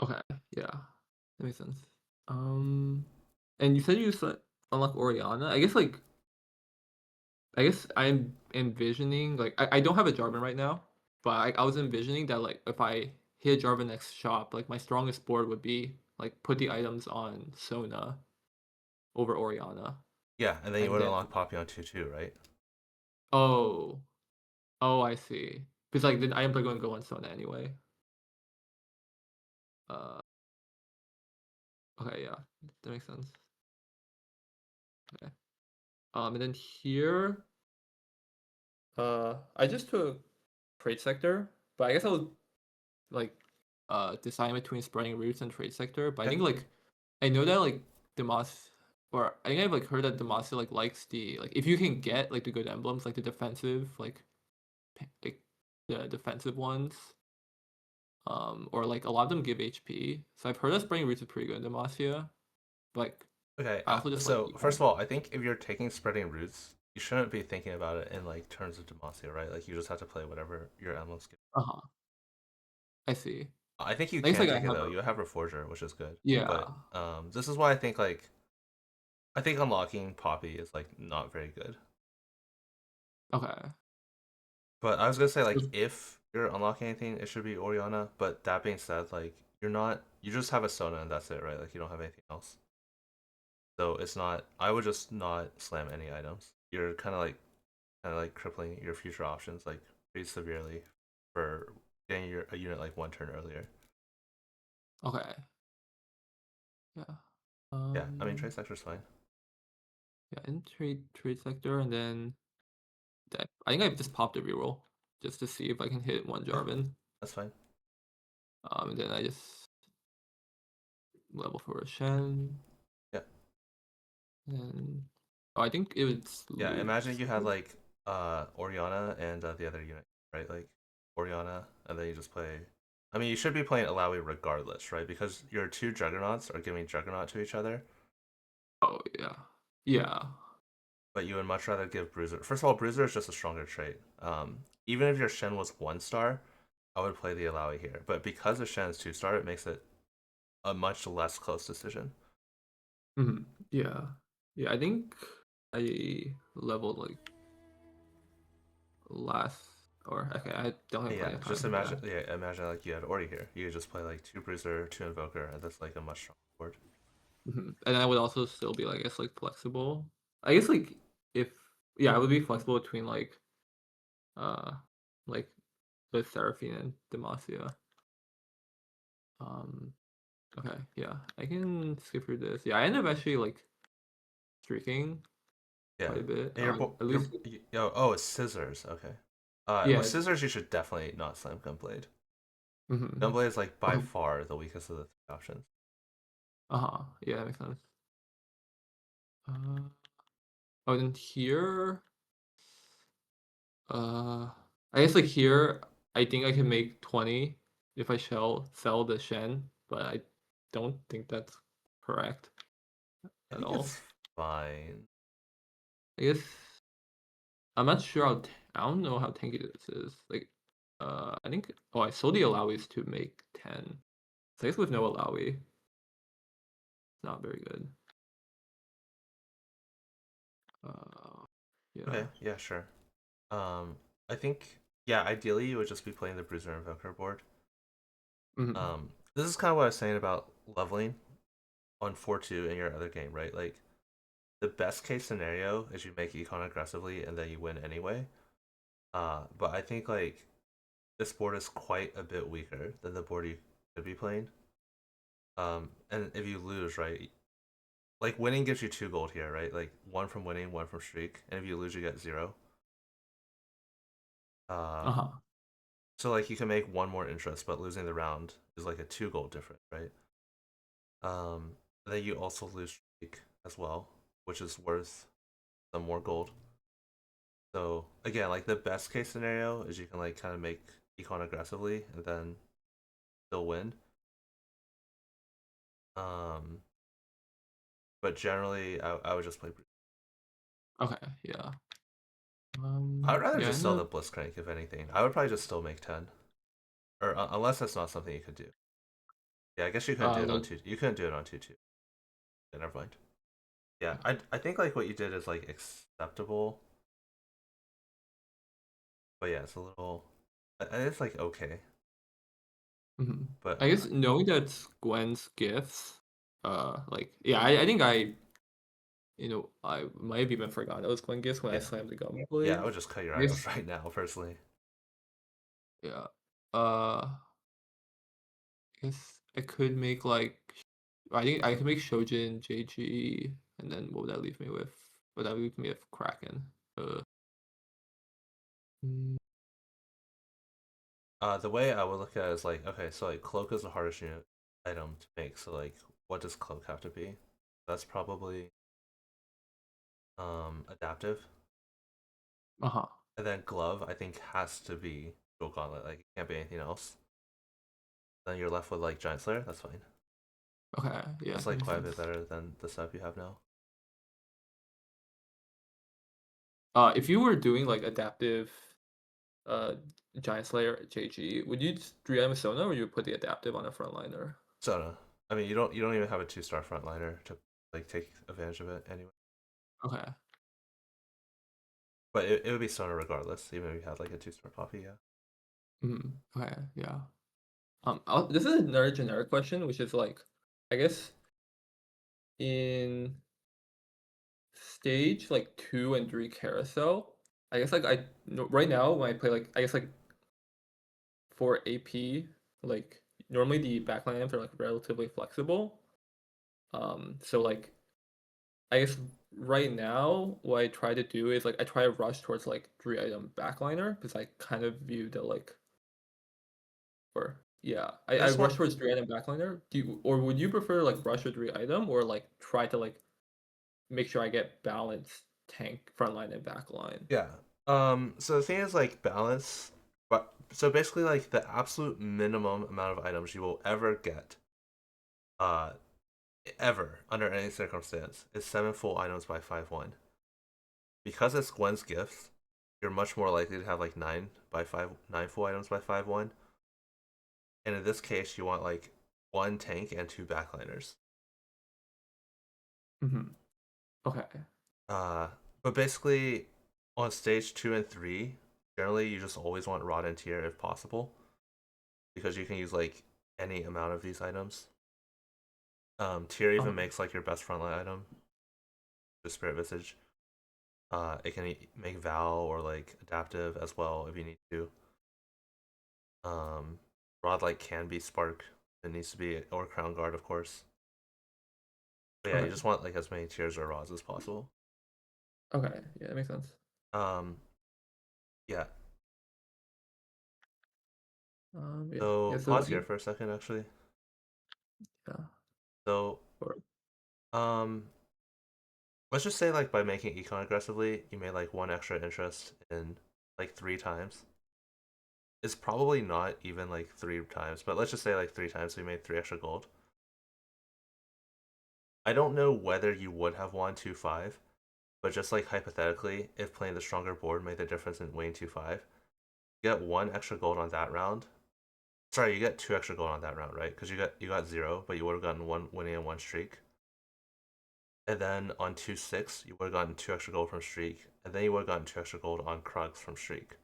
okay, yeah, that makes sense. And you said you unlock Oriana. I guess I'm envisioning like I don't have a Jarvan right now, but I was envisioning that like if I hit Jarvan next shop, like my strongest board would be like put the items on Sona over Oriana, Yeah, and then you and would then unlock Poppy on 2-2, right? oh oh I see because like then items are going to go on Sona anyway. Uh, okay, yeah, that makes sense. Okay, and then here, I just took trade sector, but I guess I was like deciding between spreading roots and trade sector. But I Okay. think like I know that like Demas or I think I've like heard that Demacia like likes the like if you can get like the good emblems like the defensive like like the defensive ones. Or like a lot of them give HP. So I've heard that spreading roots is pretty good in Demacia. Like Okay, I also just like so first of all, I think if you're taking spreading roots, you shouldn't be thinking about it in like terms of Demacia, right? Like you just have to play whatever your emblems give. uh-huh. I see. I think you I guess can like I take it have though. a You have Reforger, which is good. yeah. But this is why I think like I think unlocking Poppy is like not very good. Okay. But I was gonna say So like if you're unlocking anything, it should be Oriana. But that being said, like you just have a Sona and that's it, right? Like you don't have anything else. So it's not. I would just not slam any items. You're kind of like crippling your future options like pretty severely for getting a unit like one turn earlier. okay. Yeah. Yeah, I mean trade sector's fine. Yeah, in trade sector and then I think I've just popped a reroll just to see if I can hit one Yeah, Jarvan. that's fine. And then I just level for a Shen Yeah, and oh, I think it was yeah. Imagine Luke's. you had like Oriana and the other unit, right? Like Oriana, and then you just play. I mean, you should be playing Alawi regardless, right? Because your two Juggernauts are giving Juggernaut to each other, Oh yeah. Yeah. but you would much rather give Bruiser. First of all, Bruiser is just a stronger trait. Even if your Shen was 1 star, I would play the Alawi here. But because the Shen is 2 star, it makes it a much less close decision. Yeah. Yeah, I think I leveled like last or okay, I don't have Yeah, plenty of just time. Yeah. imagine. Yeah, imagine like you had Ori here. You could just play like 2 Bruiser, 2 Invoker, and that's like a much stronger board. And I would also still be like I guess like flexible. I guess like if yeah, I would be flexible between uh like the Seraphine and Demacia. Um okay, yeah. I can skip through this. Yeah, I end up actually like streaking Yeah, quite a bit. and At least oh, it's Scissors. Okay. yeah, With it's Scissors, you should definitely not slam Gunblade. mm-hmm. Gunblade is like by Okay. far the weakest of the three options. Uh-huh. Yeah, that makes sense. Uh oh then here Uh, I guess like here, I think I can make 20 if I shall sell the Shen, but I don't think that's correct I at think it's all. fine. I guess I'm not sure I don't know how tanky this is. Like, I think I sold the Alawi's to make 10. So I guess with no Alawi, it's not very good. Uh, yeah. Okay, yeah, sure. Um, I think yeah, ideally you would just be playing the Bruiser Invoker board. hmm This is kind of what I was saying about leveling on 4-2 in your other game, right? Like the best case scenario is you make econ aggressively and then you win anyway. But I think like this board is quite a bit weaker than the board you could be playing. And if you lose, right? Like winning gives you 2 gold here, right? Like one from winning, one from streak, and if you lose, you get 0. Uh, Uh-huh. so like you can make one more interest, but losing the round is like a 2 gold difference, right? Then you also lose streak as well, which is worth some more gold. So again, like the best case scenario is you can like kind of make econ aggressively and then still win. Um, but generally, I would just play. Okay, yeah. I would rather Yeah, just and sell the Blitzcrank if anything. I would probably just still make 10, or unless that's not something you could do. Yeah, I guess you couldn't do it on the two. You couldn't do it on 2-2. Yeah, never mind. Yeah, I think like what you did is like acceptable, but yeah, it's a little. It's like okay, but I guess knowing that it's Gwen's gifts, like yeah, I think I might have even forgotten it was Gwen gifts when I yeah, slammed the gum yeah. I blade. would just cut your I items guess right now, personally. yeah. I guess I could make like I think I could make Shojin, JG, and then what would that leave me with? Would that leave me with Kraken? Mm, The way I would look at it is like okay, so like cloak is the hardest unit item to make. So like, what does cloak have to be? That's probably adaptive, uh-huh. and then glove I think has to be dual gauntlet. Like it can't be anything else. Then you're left with like Giant Slayer. That's fine. Okay, yeah, It's that like makes quite a bit sense. better than the setup you have now. If you were doing like adaptive uh Giant Slayer JG, would you just 3M Sona or you put the adaptive on a frontliner? So no, I mean you don't even have a 2-star frontliner to like take advantage of it anyway. Okay. But it would be Sona regardless, even if you had like a 2-star Poppy. Yeah. Okay, yeah. This is another generic question, which is like, I guess in stage like 2 and 3 carousel, I guess like right now when I play like I guess like for AP, like normally the backline amps are like relatively flexible. So like I guess right now what I try to do is like I try to rush towards like 3 item backliner because I kind of view the like or yeah, I I just rush want towards 3 item backliner. Do you or would you prefer like rush or 3 item or like try to like make sure I get balanced tank frontline and backline? yeah. So the thing is like balance, but so basically like the absolute minimum amount of items you will ever get, uh, ever under any circumstance is 7 full items by 5-1. Because it's Gwen's gift, you're much more likely to have like 9 full items by 5-1. And in this case, you want like 1 tank and 2 backliners. Okay. Uh, but basically, on stage 2 and 3, generally you just always want Rod and Tier if possible, because you can use like any amount of these items. Tier even Um, makes like your best frontline item, the Spirit Visage. It can make Val or like Adaptive as well if you need to. Um, Rod like can be Spark. It needs to be or Crown Guard, of course. But yeah, you okay. just want like as many tiers or rods as possible. Okay. Yeah, that makes sense. Um, yeah. Yeah. Yeah, So so I pause here think for a second, actually. yeah. So Or, um, let's just say like by making econ aggressively, you made like one extra interest in like 3 times. It's probably not even like 3 times, but let's just say like 3 times we made 3 extra gold. I don't know whether you would have won 2-5, but just like hypothetically, if playing the stronger board made the difference in winning 2-5, you get 1 extra gold on that round. Sorry, you get 2 extra gold on that round, right? Because you got 0, but you would have gotten one winning and one streak. And then on 2-6, you would have gotten 2 extra gold from streak, and then you would have gotten 2 extra gold on Krugs from streak.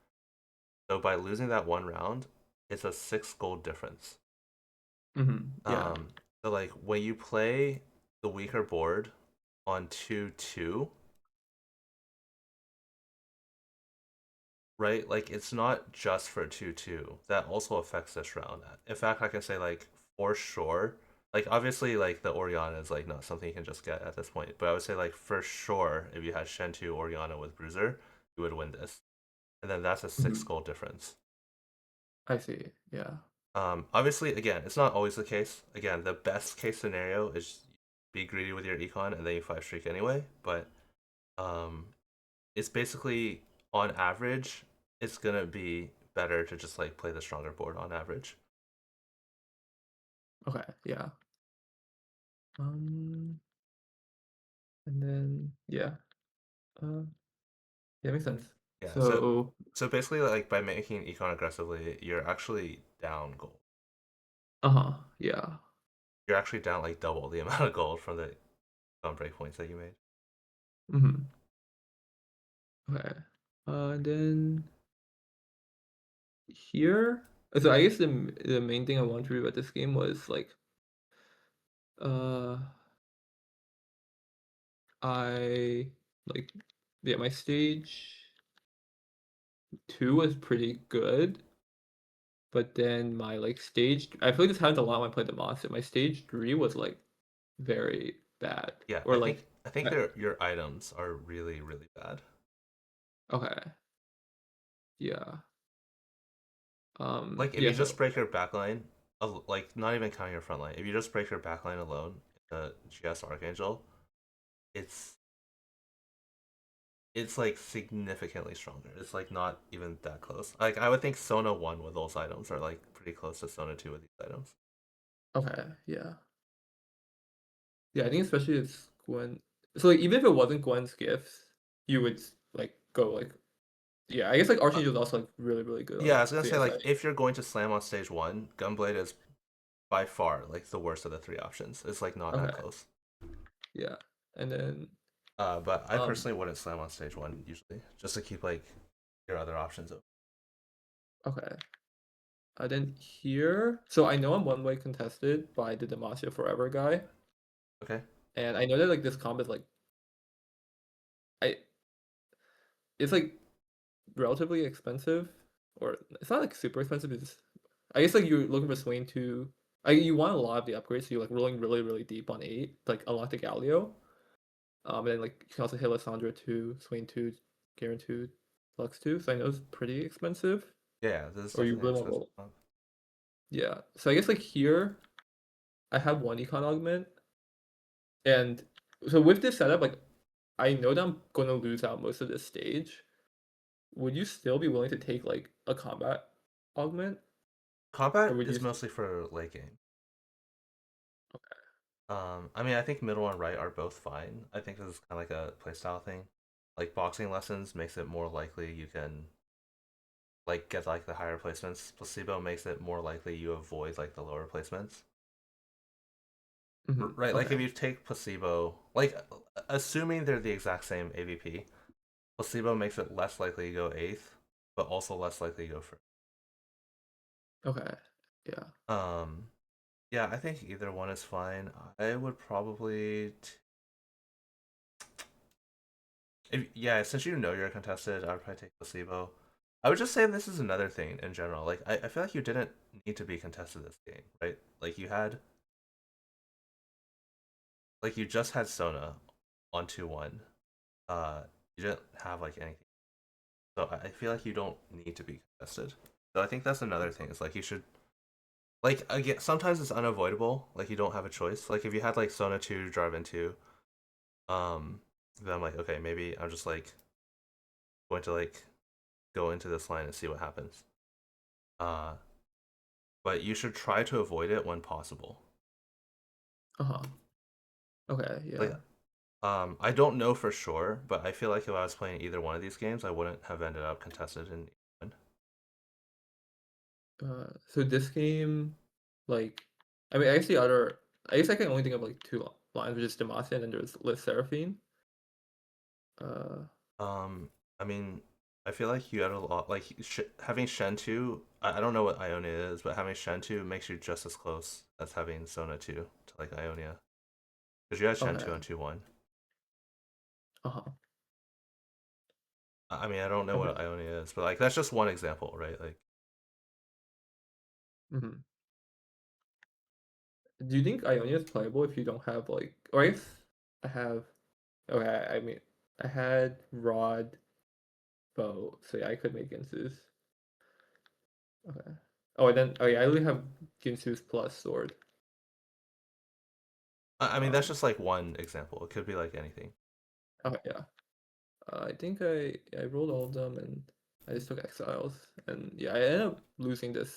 So by losing that one round, it's a 6 gold difference. yeah. Um, so like when you play the weaker board on 2-2, right? Like it's not just for 2-2. That also affects this round. In fact, I can say like for sure, like obviously like the Oriana is like not something you can just get at this point, but I would say like for sure if you had Shen 2 Oriana with Bruiser, you would win this. And then that's a six hmm goal difference. I see. Yeah. Obviously again, it's not always the case. Again, the best case scenario is be greedy with your econ and then you 5 streak anyway, but um it's basically on average, it's gonna be better to just like play the stronger board on average. Okay. Yeah. Um, and then yeah. Uh, yeah, makes sense. Yeah, so So, so basically like by making econ aggressively, you're actually down gold. uh-huh. Yeah. You're actually down like double the amount of gold from the breakpoints that you made. Mm-hmm. Okay. And then here, so I guess the main thing I wanted to read about this game was like, uh, I like, yeah, my stage 2 was pretty good, but then my like I feel like this happens a lot when I play the monster. My stage 3 was like very bad, Yeah, or like, I think I, your items are really really bad. okay, yeah, Like if yeah, you just so break your backline, like not even counting your front line, if you just break your backline alone, the GS Archangel, it's it's like significantly stronger. It's like not even that close. Like I would think Sona 1 with those items are like pretty close to Sona 2 with these items. Okay, yeah. Yeah, I think especially it's Gwen. So like even if it wasn't Gwen's gifts, you would like go like yeah, I guess like Uh, Archangel is also like really, really good yeah, on I was gonna say CSI. like if you're going to slam on stage 1, Gunblade is by far like the worst of the three options. It's like not that Okay, close. yeah. And then But I um personally wouldn't slam on stage 1 usually, just to keep like your other options open. okay. Then here, so I know I'm one way contested by the Demacia Forever guy, Okay. and I know that like this comp is like I it's like relatively expensive, or it's not like super expensive. It's I guess like you're looking for Swain to you want a lot of the upgrades, so you're like rolling really really deep on 8, like unlock the Galio. And then like you can also hit Lysandra 2, Swain 2, Garen 2, Lux 2. So I know it's pretty expensive. Yeah, this is Or you definitely an really want to expensive roll. comp. Yeah. So I guess like here I have one econ augment. And so with this setup, like I know that I'm gonna lose out most of this stage. Would you still be willing to take like a combat augment? Or Combat would you is mostly for late game. I mean, I think middle and right are both fine. I think this is kind of like a playstyle thing. Like boxing lessons makes it more likely you can like get like the higher placements. Placebo makes it more likely you avoid like the lower placements. Right, like Okay. if you take placebo, like assuming they're the exact same AVP, placebo makes it less likely you go eighth, but also less likely you go first. Okay. Yeah. Um, yeah, I think either one is fine. I would probably yeah, since you know you're contested, I would probably take placebo. I would just say this is another thing in general. Like I feel like you didn't need to be contested this game, right? Like you had like you just had Sona on 2-1. You didn't have like anything. So I feel like you don't need to be contested. So I think that's another thing. Is like you should like again sometimes it's unavoidable. Like you don't have a choice. Like if you had like Sona 2 drive into, um, then I'm like, okay, maybe I'm just like going to like go into this line and see what happens. Uh but you should try to avoid it when possible. Uh-huh. Okay, Like yeah. I don't know for sure, but I feel like if I was playing either one of these games, I wouldn't have ended up contested in one. So this game, like, I mean, I guess the other, I guess I can only think of like two lines, which is Demacia and then there's Liz Seraphine. Uh, I mean, I feel like you had a lot like having Shen 2. I don't know what Ionia is, but having Shen 2 makes you just as close as having Sona 2 to like Ionia. Because you had Shen 2 on okay. 2-1. Uh-huh. I mean, I don't know Okay. what Ionia is, but like that's just one example, right? Like hmm Do you think Ionia is playable if you don't have like, or I guess I have, okay, I mean, I had Rod, Bow, so yeah, I could make Ginsu's. Okay. Oh, and then, oh yeah, I only have Ginsu's plus sword. I mean, that's Um, just like one example. It could be like anything. okay, yeah. I think I rolled all of them and I just took exiles and yeah I ended up losing this.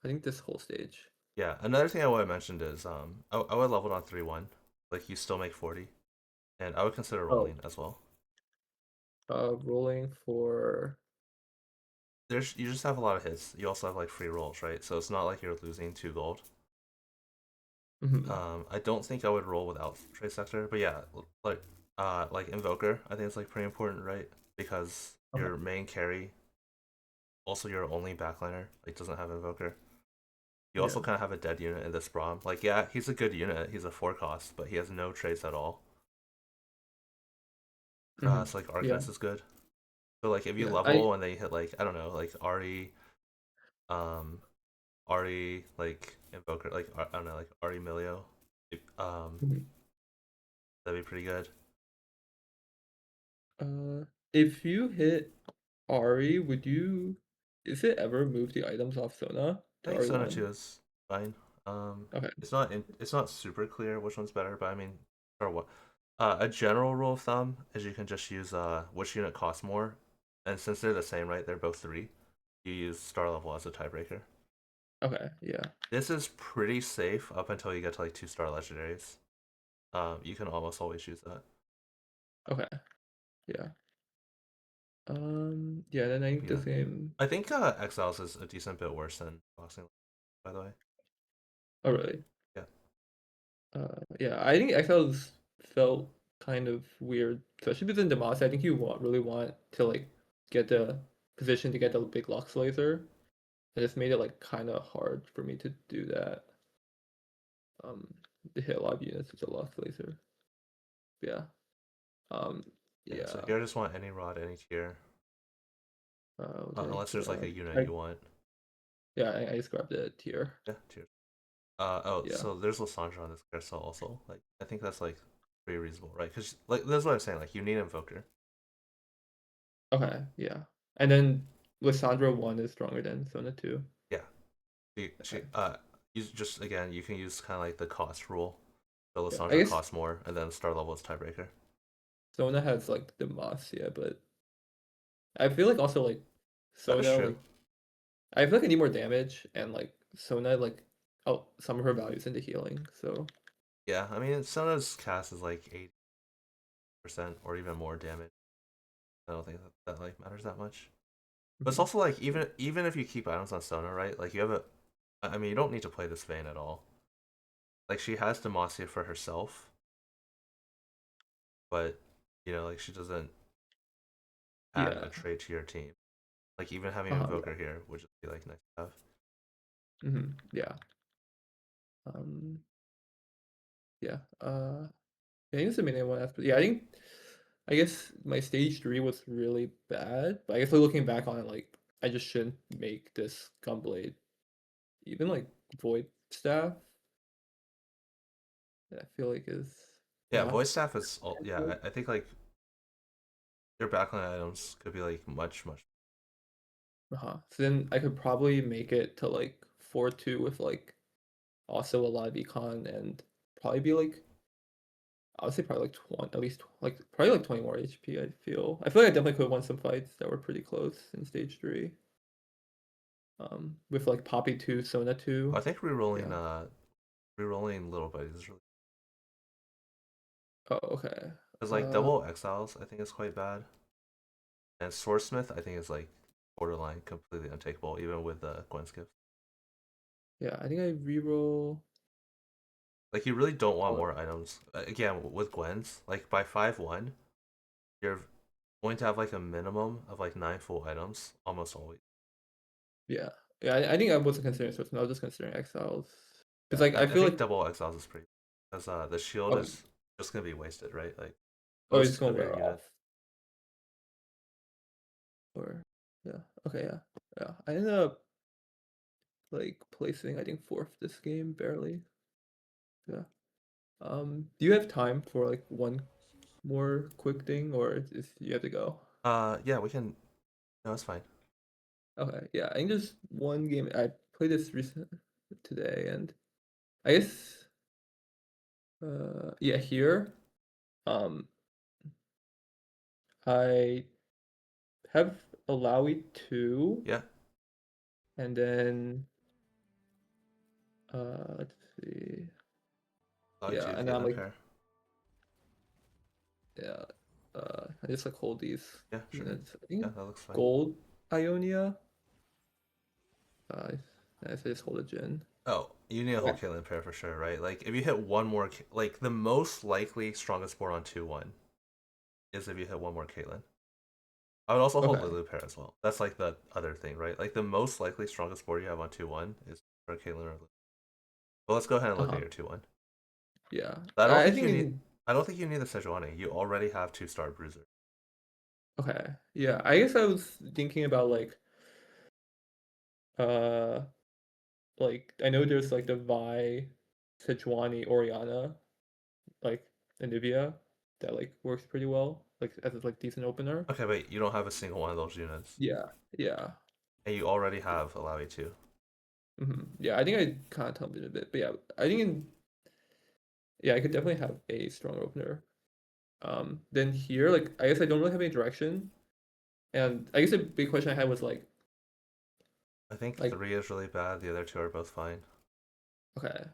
I think this whole stage. Yeah, another thing I would have mentioned is I would level on 3-1. Like you still make 40. And I would consider Oh, rolling as well. rolling for. There's you just have a lot of hits. You also have like free rolls, right? So it's not like you're losing 2 gold. Mhm. I don't think I would roll without Trade Sector, but yeah, like Invoker, I think it's like pretty important, right? Because Okay. your main carry, also your only backliner, like doesn't have Invoker. You also Yeah. kind of have a dead unit in this Braum. Like, yeah, he's a good unit. He's a 4 cost, but he has no traits at all. So like Yeah. Arcanist is good. So like if you Yeah. I. level and then you hit like I don't know like um Ari like Invoker like I don't know like Ari Milio, um Mhm. that'd be pretty good. If you hit Ari, would you? Is it ever move the items off Sona I to think Ari Sona one? 2 is fine. Okay. It's not super clear which one's better, but I mean or what A general rule of thumb is you can just use which unit costs more, and since they're the same, right? They're both 3. You use star level as a tiebreaker. Okay, yeah. This is pretty safe up until you get to like 2-star legendaries. You can almost always use that. Okay, yeah. Yeah, then I think the Yeah. same. I think Exiles is a decent bit worse than Boxing, by the way. Oh, really? Yeah. Yeah, I think Exiles felt kind of weird, especially within Demacia. I think you really want to like get the position to get the big Lux laser. It just made it like kind of hard for me to do that. Um, to hit a lot of units with the Lux laser. Yeah. Um, Yeah, so yeah. here I just want any rod, any tier. What did I Unless there's like a grab? unit you want. Yeah, I just grabbed a tier. Yeah, tier. Oh, Yeah. so there's Lysandra on this carousel also. Like, I think that's like pretty reasonable, right? Because like that's what I'm saying. Like, you need Invoker. Okay. Yeah. And then Lissandra 1 is stronger than Sona 2. Yeah. Okay. Use just again. You can use kind of like the cost rule. The Yeah. I Lysandra guess costs more, and then star level is tiebreaker. Sona has like the Moss, yeah, but I feel like also like That is Sona true. like I feel like I need more damage and like Sona like oh some of her values into healing. So Yeah, I mean, Sona's cast is like 80% or even more damage. I don't think that like matters that much. But it's mhm. also like even if you keep items on Sona, right? Like you have a, I mean, you don't need to play this Vayne at all. Like she has Demacia for herself, but like she doesn't add Yeah. a trait to your team. Like even having Yeah. Invoker here would just be like nice to have. Yeah. Um yeah. I think that's the main thing I want to ask. But yeah, I guess my stage 3 was really bad. But I guess like, looking back on it, like I just shouldn't make this Gunblade. Even like Void Staff, I feel like is Yeah, not voice staff is all. as Yeah, good. I think like your backline items could be like much. So then I could probably make it to like 4-2 with like also a lot of econ and probably be like I would say probably like 20 at least like probably like 20 more HP. I feel like I definitely could have won some fights that were pretty close in stage 3. With like Poppy 2, Sona I 2. think Yeah. rerolling little buddies is really Oh, okay. because like Uh double exiles I think is quite bad, and Swordsmith I think is like borderline completely untakeable even with Gwen's gift. yeah, I think I reroll. Like you really don't want Oh, more items. Again, with Gwen's, like by 5-1, you're going to have like a minimum of like 9 full items almost always. yeah. Yeah, I think I wasn't considering Swordsmith, I was just considering Exiles. Because Yeah, like I I feel think like double exiles is pretty because the shield oh, is just gonna be wasted, right? Like oh, it's most just gonna of your wear off. unit. Or yeah. Okay, yeah. Yeah. I ended up like placing I think fourth this game, barely. Yeah. Do you have time for like one more quick thing or is you have to go? Yeah, we can. No, it's fine. Okay, yeah. I think just one game I played this recent today and I guess yeah, here um I have Alawi 2 Yeah, and then let's see. Log Yeah, 2 and I'm Caitlyn like pair. yeah, I just like hold these Yeah, sure. units. I think Yeah, that looks fine. gold Ionia. Uh, I just hold a Jin. Oh, you need a whole Okay. Caitlyn pair for sure, right? Like if you hit one more, like the most likely strongest board on 2-1 is if you hit one more Caitlyn. I would also hold Okay. Lulu pair as well. That's like the other thing, right? Like the most likely strongest board you have on 2-1 is for Caitlyn or Lulu. Well, let's go ahead and look at Uh-huh. your 2-1. Yeah. I don't I think you think need. in I don't think you need the Sejuani. You already have 2-star Bruiser. okay. Yeah. I guess I was thinking about uh like I know there's like the Vi, Sejuani, Oriana, like Anivia that like works pretty well, like as a like decent opener. Okay, wait. You don't have a single one of those units, Yeah. Yeah. and you already have Alawi 2. Yeah, I think I kind of tumbled it a bit, but yeah, I think in yeah, I could definitely have a strong opener. Then here, like I guess I don't really have any direction, and I guess a big question I had was I think like 3 is really bad. The other two are both fine. okay,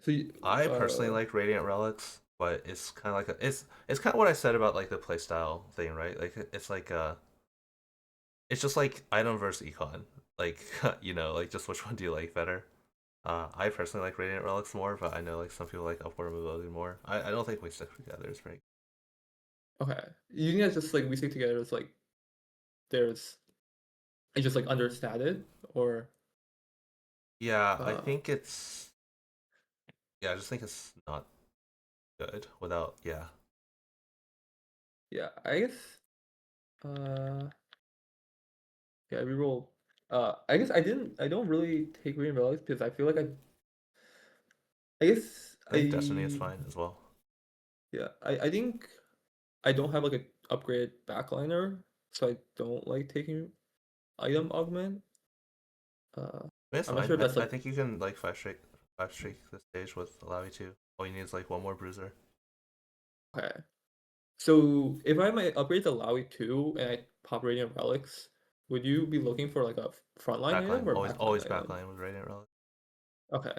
so I personally like Radiant Relics, but it's kind of like it's kind of what I said about like the playstyle thing, right? Like it's like it's just like item versus econ. Like like just which one do you like better? I personally like Radiant Relics more, but I know like some people like Upward Mobility more. I don't think we stick together is very. okay, you think that's just like we stick together as like there's it's just like understated or Yeah, I uh think it's yeah, I just think it's not good without yeah. yeah, I guess uh yeah, reroll. I guess I don't really take Radiant Relics because I feel like I guess I think Destiny is fine as well. yeah, I think I don't have like a upgraded backliner, so I don't like taking item augment. Uh, I mean, it's I'm not fine. sure if that's I like think you can like five streak the stage with allow you to. All you need is like one more bruiser. okay. So if I might upgrade to Lowy 2 and I pop Radiant Relics, would you be looking for like a frontline item Backline, or backline always item? backline with Radiant Relic. Okay.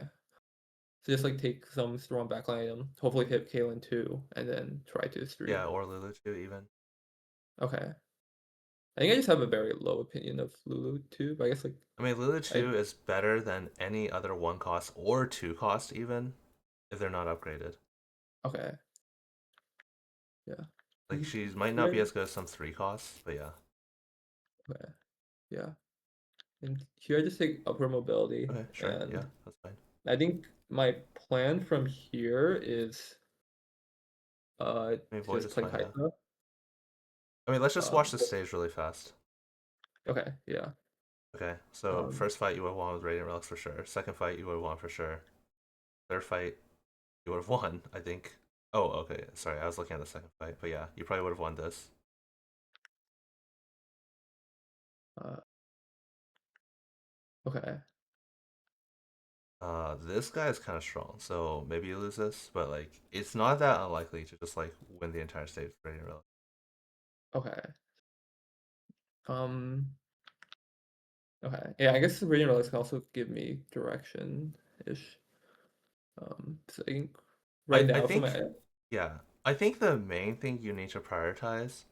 So just like take some strong backline item, hopefully hit Kaylin 2, and then try to 3. Yeah, or Lulu too even. Okay. I think I just have a very low opinion of Lulu 2, but I guess like I mean, Lulu I 2 is better than any other 1 cost or 2 cost even if they're not upgraded. okay. Yeah. Like And she might not be here as good as some 3 costs, but yeah. okay. Yeah. And here I just take upper mobility, Okay, sure. Yeah, and that's fine. I think my plan from here is I mean, to Void just is play fine, yeah. Kaisa. I mean, let's just watch the But- stage really fast. okay, yeah. Okay, so Um, first fight you would have won with Radiant Relics for sure. Second fight you would have won for sure. Third fight you would have won, I think. Oh, okay. Sorry, I was looking at the second fight, but yeah, you probably would have won this. uh, okay. This guy is kind of strong, so maybe you lose this, but like, it's not that unlikely to just like win the entire stage with Radiant Relics. Okay. Um, okay. Yeah, I guess the Radiant Relics can also give me direction-ish. So I think right I now for think, my yeah, I think the main thing you need to prioritize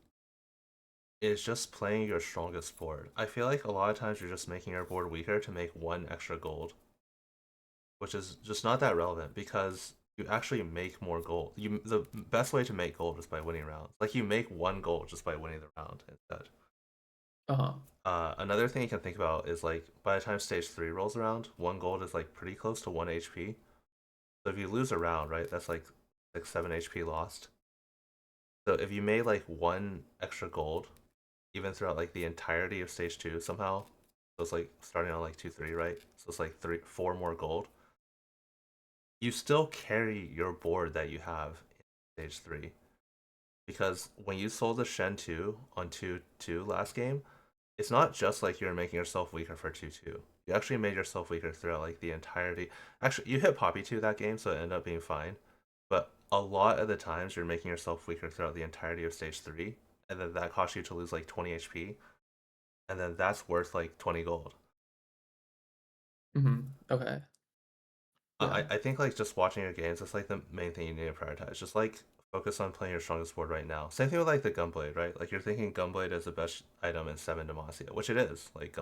is just playing your strongest board. I feel like a lot of times you're just making your board weaker to make 1 extra gold, which is just not that relevant because you actually make more gold. The best way to make gold is by winning rounds. Like you make 1 gold just by winning the round instead. uh-huh. Another thing you can think about is like by the time stage 3 rolls around, 1 gold is like pretty close to 1 HP. So if you lose a round, right, that's like 7 HP lost. So if you made like 1 extra gold, even throughout like the entirety of stage 2 somehow, so it's like starting on like 2-3, right? So it's like 4 more gold. You still carry your board that you have in stage 3 because when you sold the Shen 2 on 2-2 last game, it's not just like you're making yourself weaker for 2-2. You actually made yourself weaker throughout like the entirety. Actually, you hit Poppy 2 that game, so it ended up being fine. But a lot of the times you're making yourself weaker throughout the entirety of stage 3, and then that costs you to lose like 20 HP, and then that's worth like 20 gold. Okay. Yeah. I think like just watching your games, that's like the main thing you need to prioritize. Just like focus on playing your strongest board right now. Same thing with like the Gunblade, right? Like you're thinking Gunblade is the best item in 7 Demacia, which it is. Like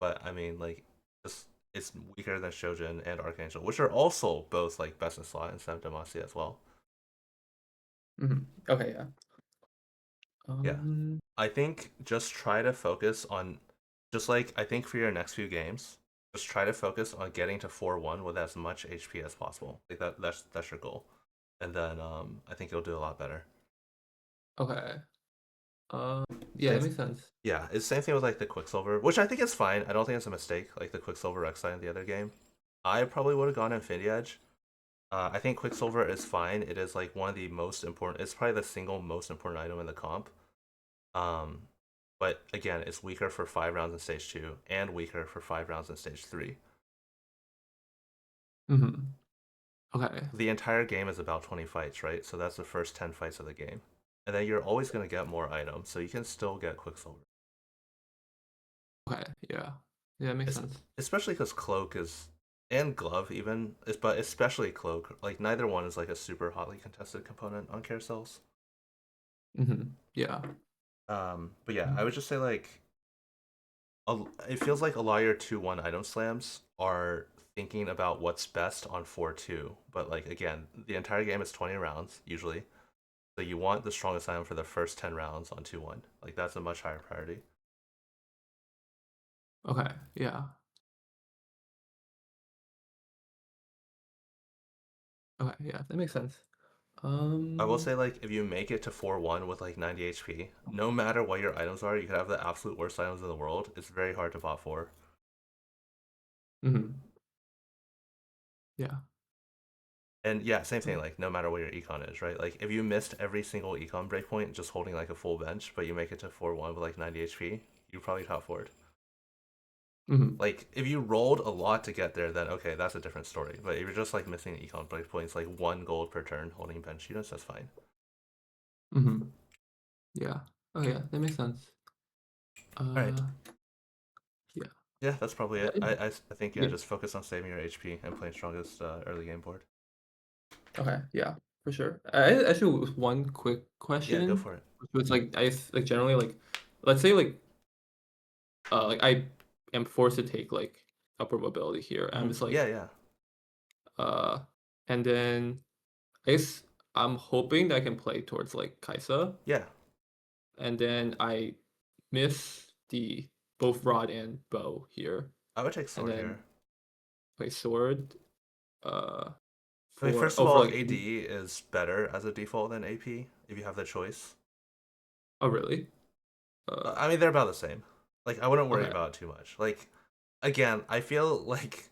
but I mean like just it's weaker than Shojin and Archangel, which are also both like best in slot in 7 Demacia as well. Okay, yeah. Yeah. Um, I think just try to focus on just like I think for your next few games, just try to focus on getting to 4-1 with as much HP as possible. Like that's your goal. And then I think you'll do a lot better. okay. Um, yeah, Same that makes sense. yeah, it's the same thing with like the Quicksilver, which I think is fine. I don't think it's a mistake, like the Quicksilver Rek'Sai in the other game. I probably would have gone Infinity Edge. I think Quicksilver is fine. It is like one of the most important. It's probably the single most important item in the comp. Um, but again, it's weaker for 5 rounds in stage 2 and weaker for 5 rounds in stage 3. Mm-hmm. Okay. the entire game is about 20 fights, right? So that's the first 10 fights of the game. And then you're always going to get more items, so you can still get Quicksilver. Okay. Yeah. Yeah, that makes Es- sense. Especially because Cloak is, and Glove even, but especially Cloak, like neither one is like a super hotly contested component on carousels. Yeah. But yeah, I Mhm. would just say like, it feels like a lot of your 2-1 item slams are thinking about what's best on 4-2. But like again, the entire game is 20 rounds usually. So you want the strongest item for the first 10 rounds on 2-1. Like that's a much higher priority. Okay. Yeah. Okay. Yeah, that makes sense. I will Um. say like if you make it to 4-1 with like 90 HP, no matter what your items are, you could have the absolute worst items in the world. It's very hard to bot for. Mhm. Yeah. And yeah, same thing, like no matter what your econ is, right? Like if you missed every single econ breakpoint just holding like a full bench, but you make it to 4-1 with like 90 HP, you probably top forward. Mhm. Like if you rolled a lot to get there, then okay, that's a different story. But if you're just like missing econ breakpoints, like 1 gold per turn holding bench units, that's fine. Mhm. Yeah. Oh yeah, that makes sense. All right. Uh. Yeah. Yeah, that's probably it. I, I think yeah, yeah. just focus on saving your HP and playing strongest early game board. Okay. Yeah. For sure. I actually with one quick Yeah, go question, for it. which was like like generally like, let's say like I am forced to take like upper mobility here. I'm just Yeah, like yeah, uh, and then I guess I'm hoping that I can play towards like Kaisa, yeah. and then I miss the both rod and bow here, I would take and sword then here. play sword. Uh, I mean, for first of for all, like AD is better as a default than AP if you have the choice. oh really? Uh, I mean, they're about the same. Like, I wouldn't worry okay. about it too much. Like, again, I feel like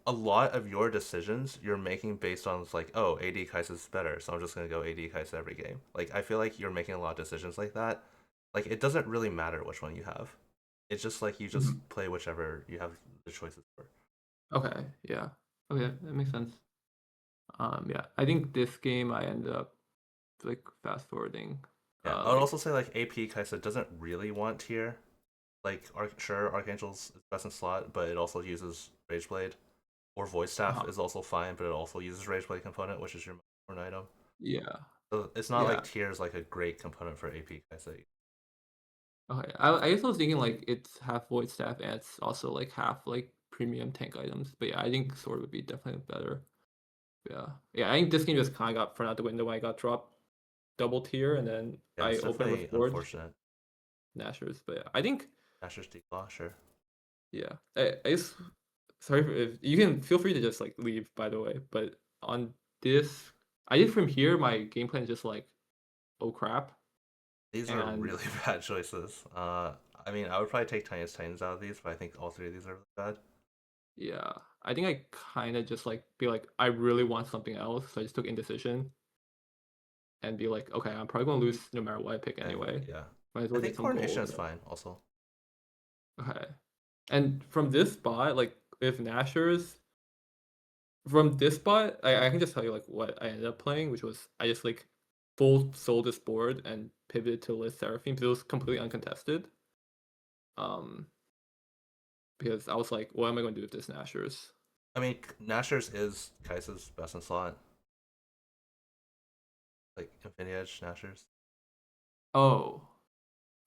a lot of your decisions you're making based on like, oh, AD Kai'Sa is better, so I'm just gonna go AD Kai'Sa every game. Like, I feel like you're making a lot of decisions like that. Like, it doesn't really matter which one you have. It's just like you just Mhm. play whichever you have the choices for. Okay. Yeah. Okay, that makes sense. Yeah, I think this game I ended up like fast forwarding. Yeah, I would Like also say like AP Kai'Sa doesn't really want tier. Like, sure, Archangel's is best in slot, but it also uses Rageblade. Or Voice Staff uh is also fine, but it also uses Rageblade component, which is your most important item. yeah, So it's not like yeah. tier is like a great component for AP Kai'Sa. Okay. I guess I was thinking like it's half void staff and it's also like half like premium tank items. But yeah, I think sword would be definitely better. Yeah. Yeah, I think this game just kinda got thrown out the window when I got dropped double tier and then Yeah, I it's opened with definitely Forge unfortunate. Nashers. But yeah, I think Asher's Declaw, sure. yeah. I guess sorry for if you can feel free to just like leave by the way. But on this I think from here my game plan is just like, oh crap. These are And really bad choices. I mean, I would probably take Tiniest Titans out of these, but I think all three of these are really bad. yeah, I think I kind of just like be like, I really want something else. So I just took indecision and be like, okay, I'm probably gonna lose no matter what I pick Okay, anyway. yeah. Might as I well think get some Coronation gold. is fine, also. Okay. And from this spot, like if Nashers from this spot, I can just tell you like what I ended up playing, which was I just like full sold this board and pivoted to Liz Seraphine because it was completely uncontested. Um, because I was like, what am I going to do with this Nashers? I mean, Nashers is Kai'Sa's best in slot. Like, Infinity Edge Nashers. Oh,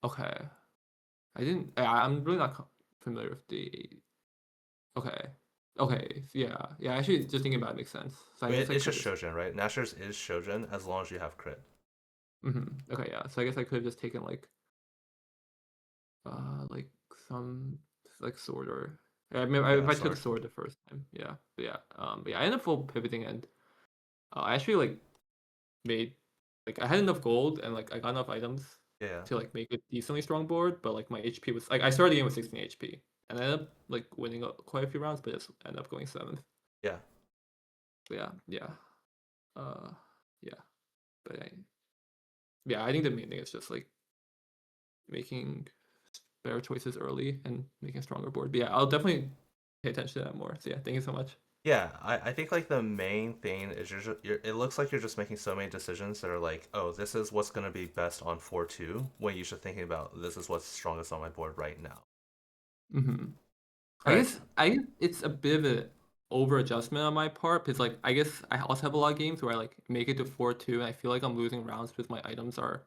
okay. I didn't. I'm really not familiar with the. Okay. Okay. Yeah. Yeah. Actually, just thinking about it makes sense. So I I mean, guess I it's could just just. Shojin, right? Nashers is Shojin as long as you have crit. Okay. Yeah. So I guess I could have just taken like some like sword or. I mean, Yeah, if I took sword. sword the first time, yeah. But yeah, I ended up full pivoting and I actually like made like I had enough gold and like I got enough items Yeah, yeah. to like make a decently strong board, but like my HP was like I started the game with 16 HP and I ended up like winning quite a few rounds, but just ended up going 7th. Yeah. But yeah. Uh, yeah. But yeah, I think the main thing is just like making better choices early and making a stronger board. But yeah, I'll definitely pay attention to that more. So yeah, thank you so much. Yeah, I think like the main thing is it looks like you're just making so many decisions that are like, oh, this is what's gonna be best on 4-2, when you should thinking about this is what's strongest on my board right now. Hmm. All right. I guess it's a bit of a over adjustment on my part because like I guess I also have a lot of games where I like make it to 4-2 and I feel like I'm losing rounds because my items are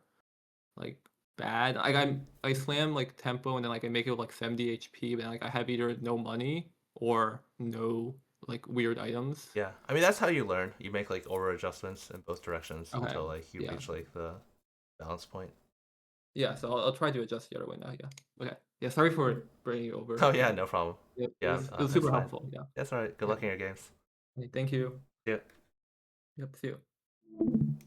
like bad. Like I slam like tempo and then like I make it with like 70 HP, but like I have either no money or no like weird items. Yeah, I mean that's how you learn. You make like over adjustments in both directions Okay. until like you Yeah. reach like the balance point. Yeah. So I'll try to adjust the other way now. Yeah. Okay. Yeah. Sorry for bringing you over. Oh yeah, no problem. It Yeah, was it's super fine. helpful. Yeah. That's all right. Good Okay. luck in your games. Thank you. Yeah. Yep. See you.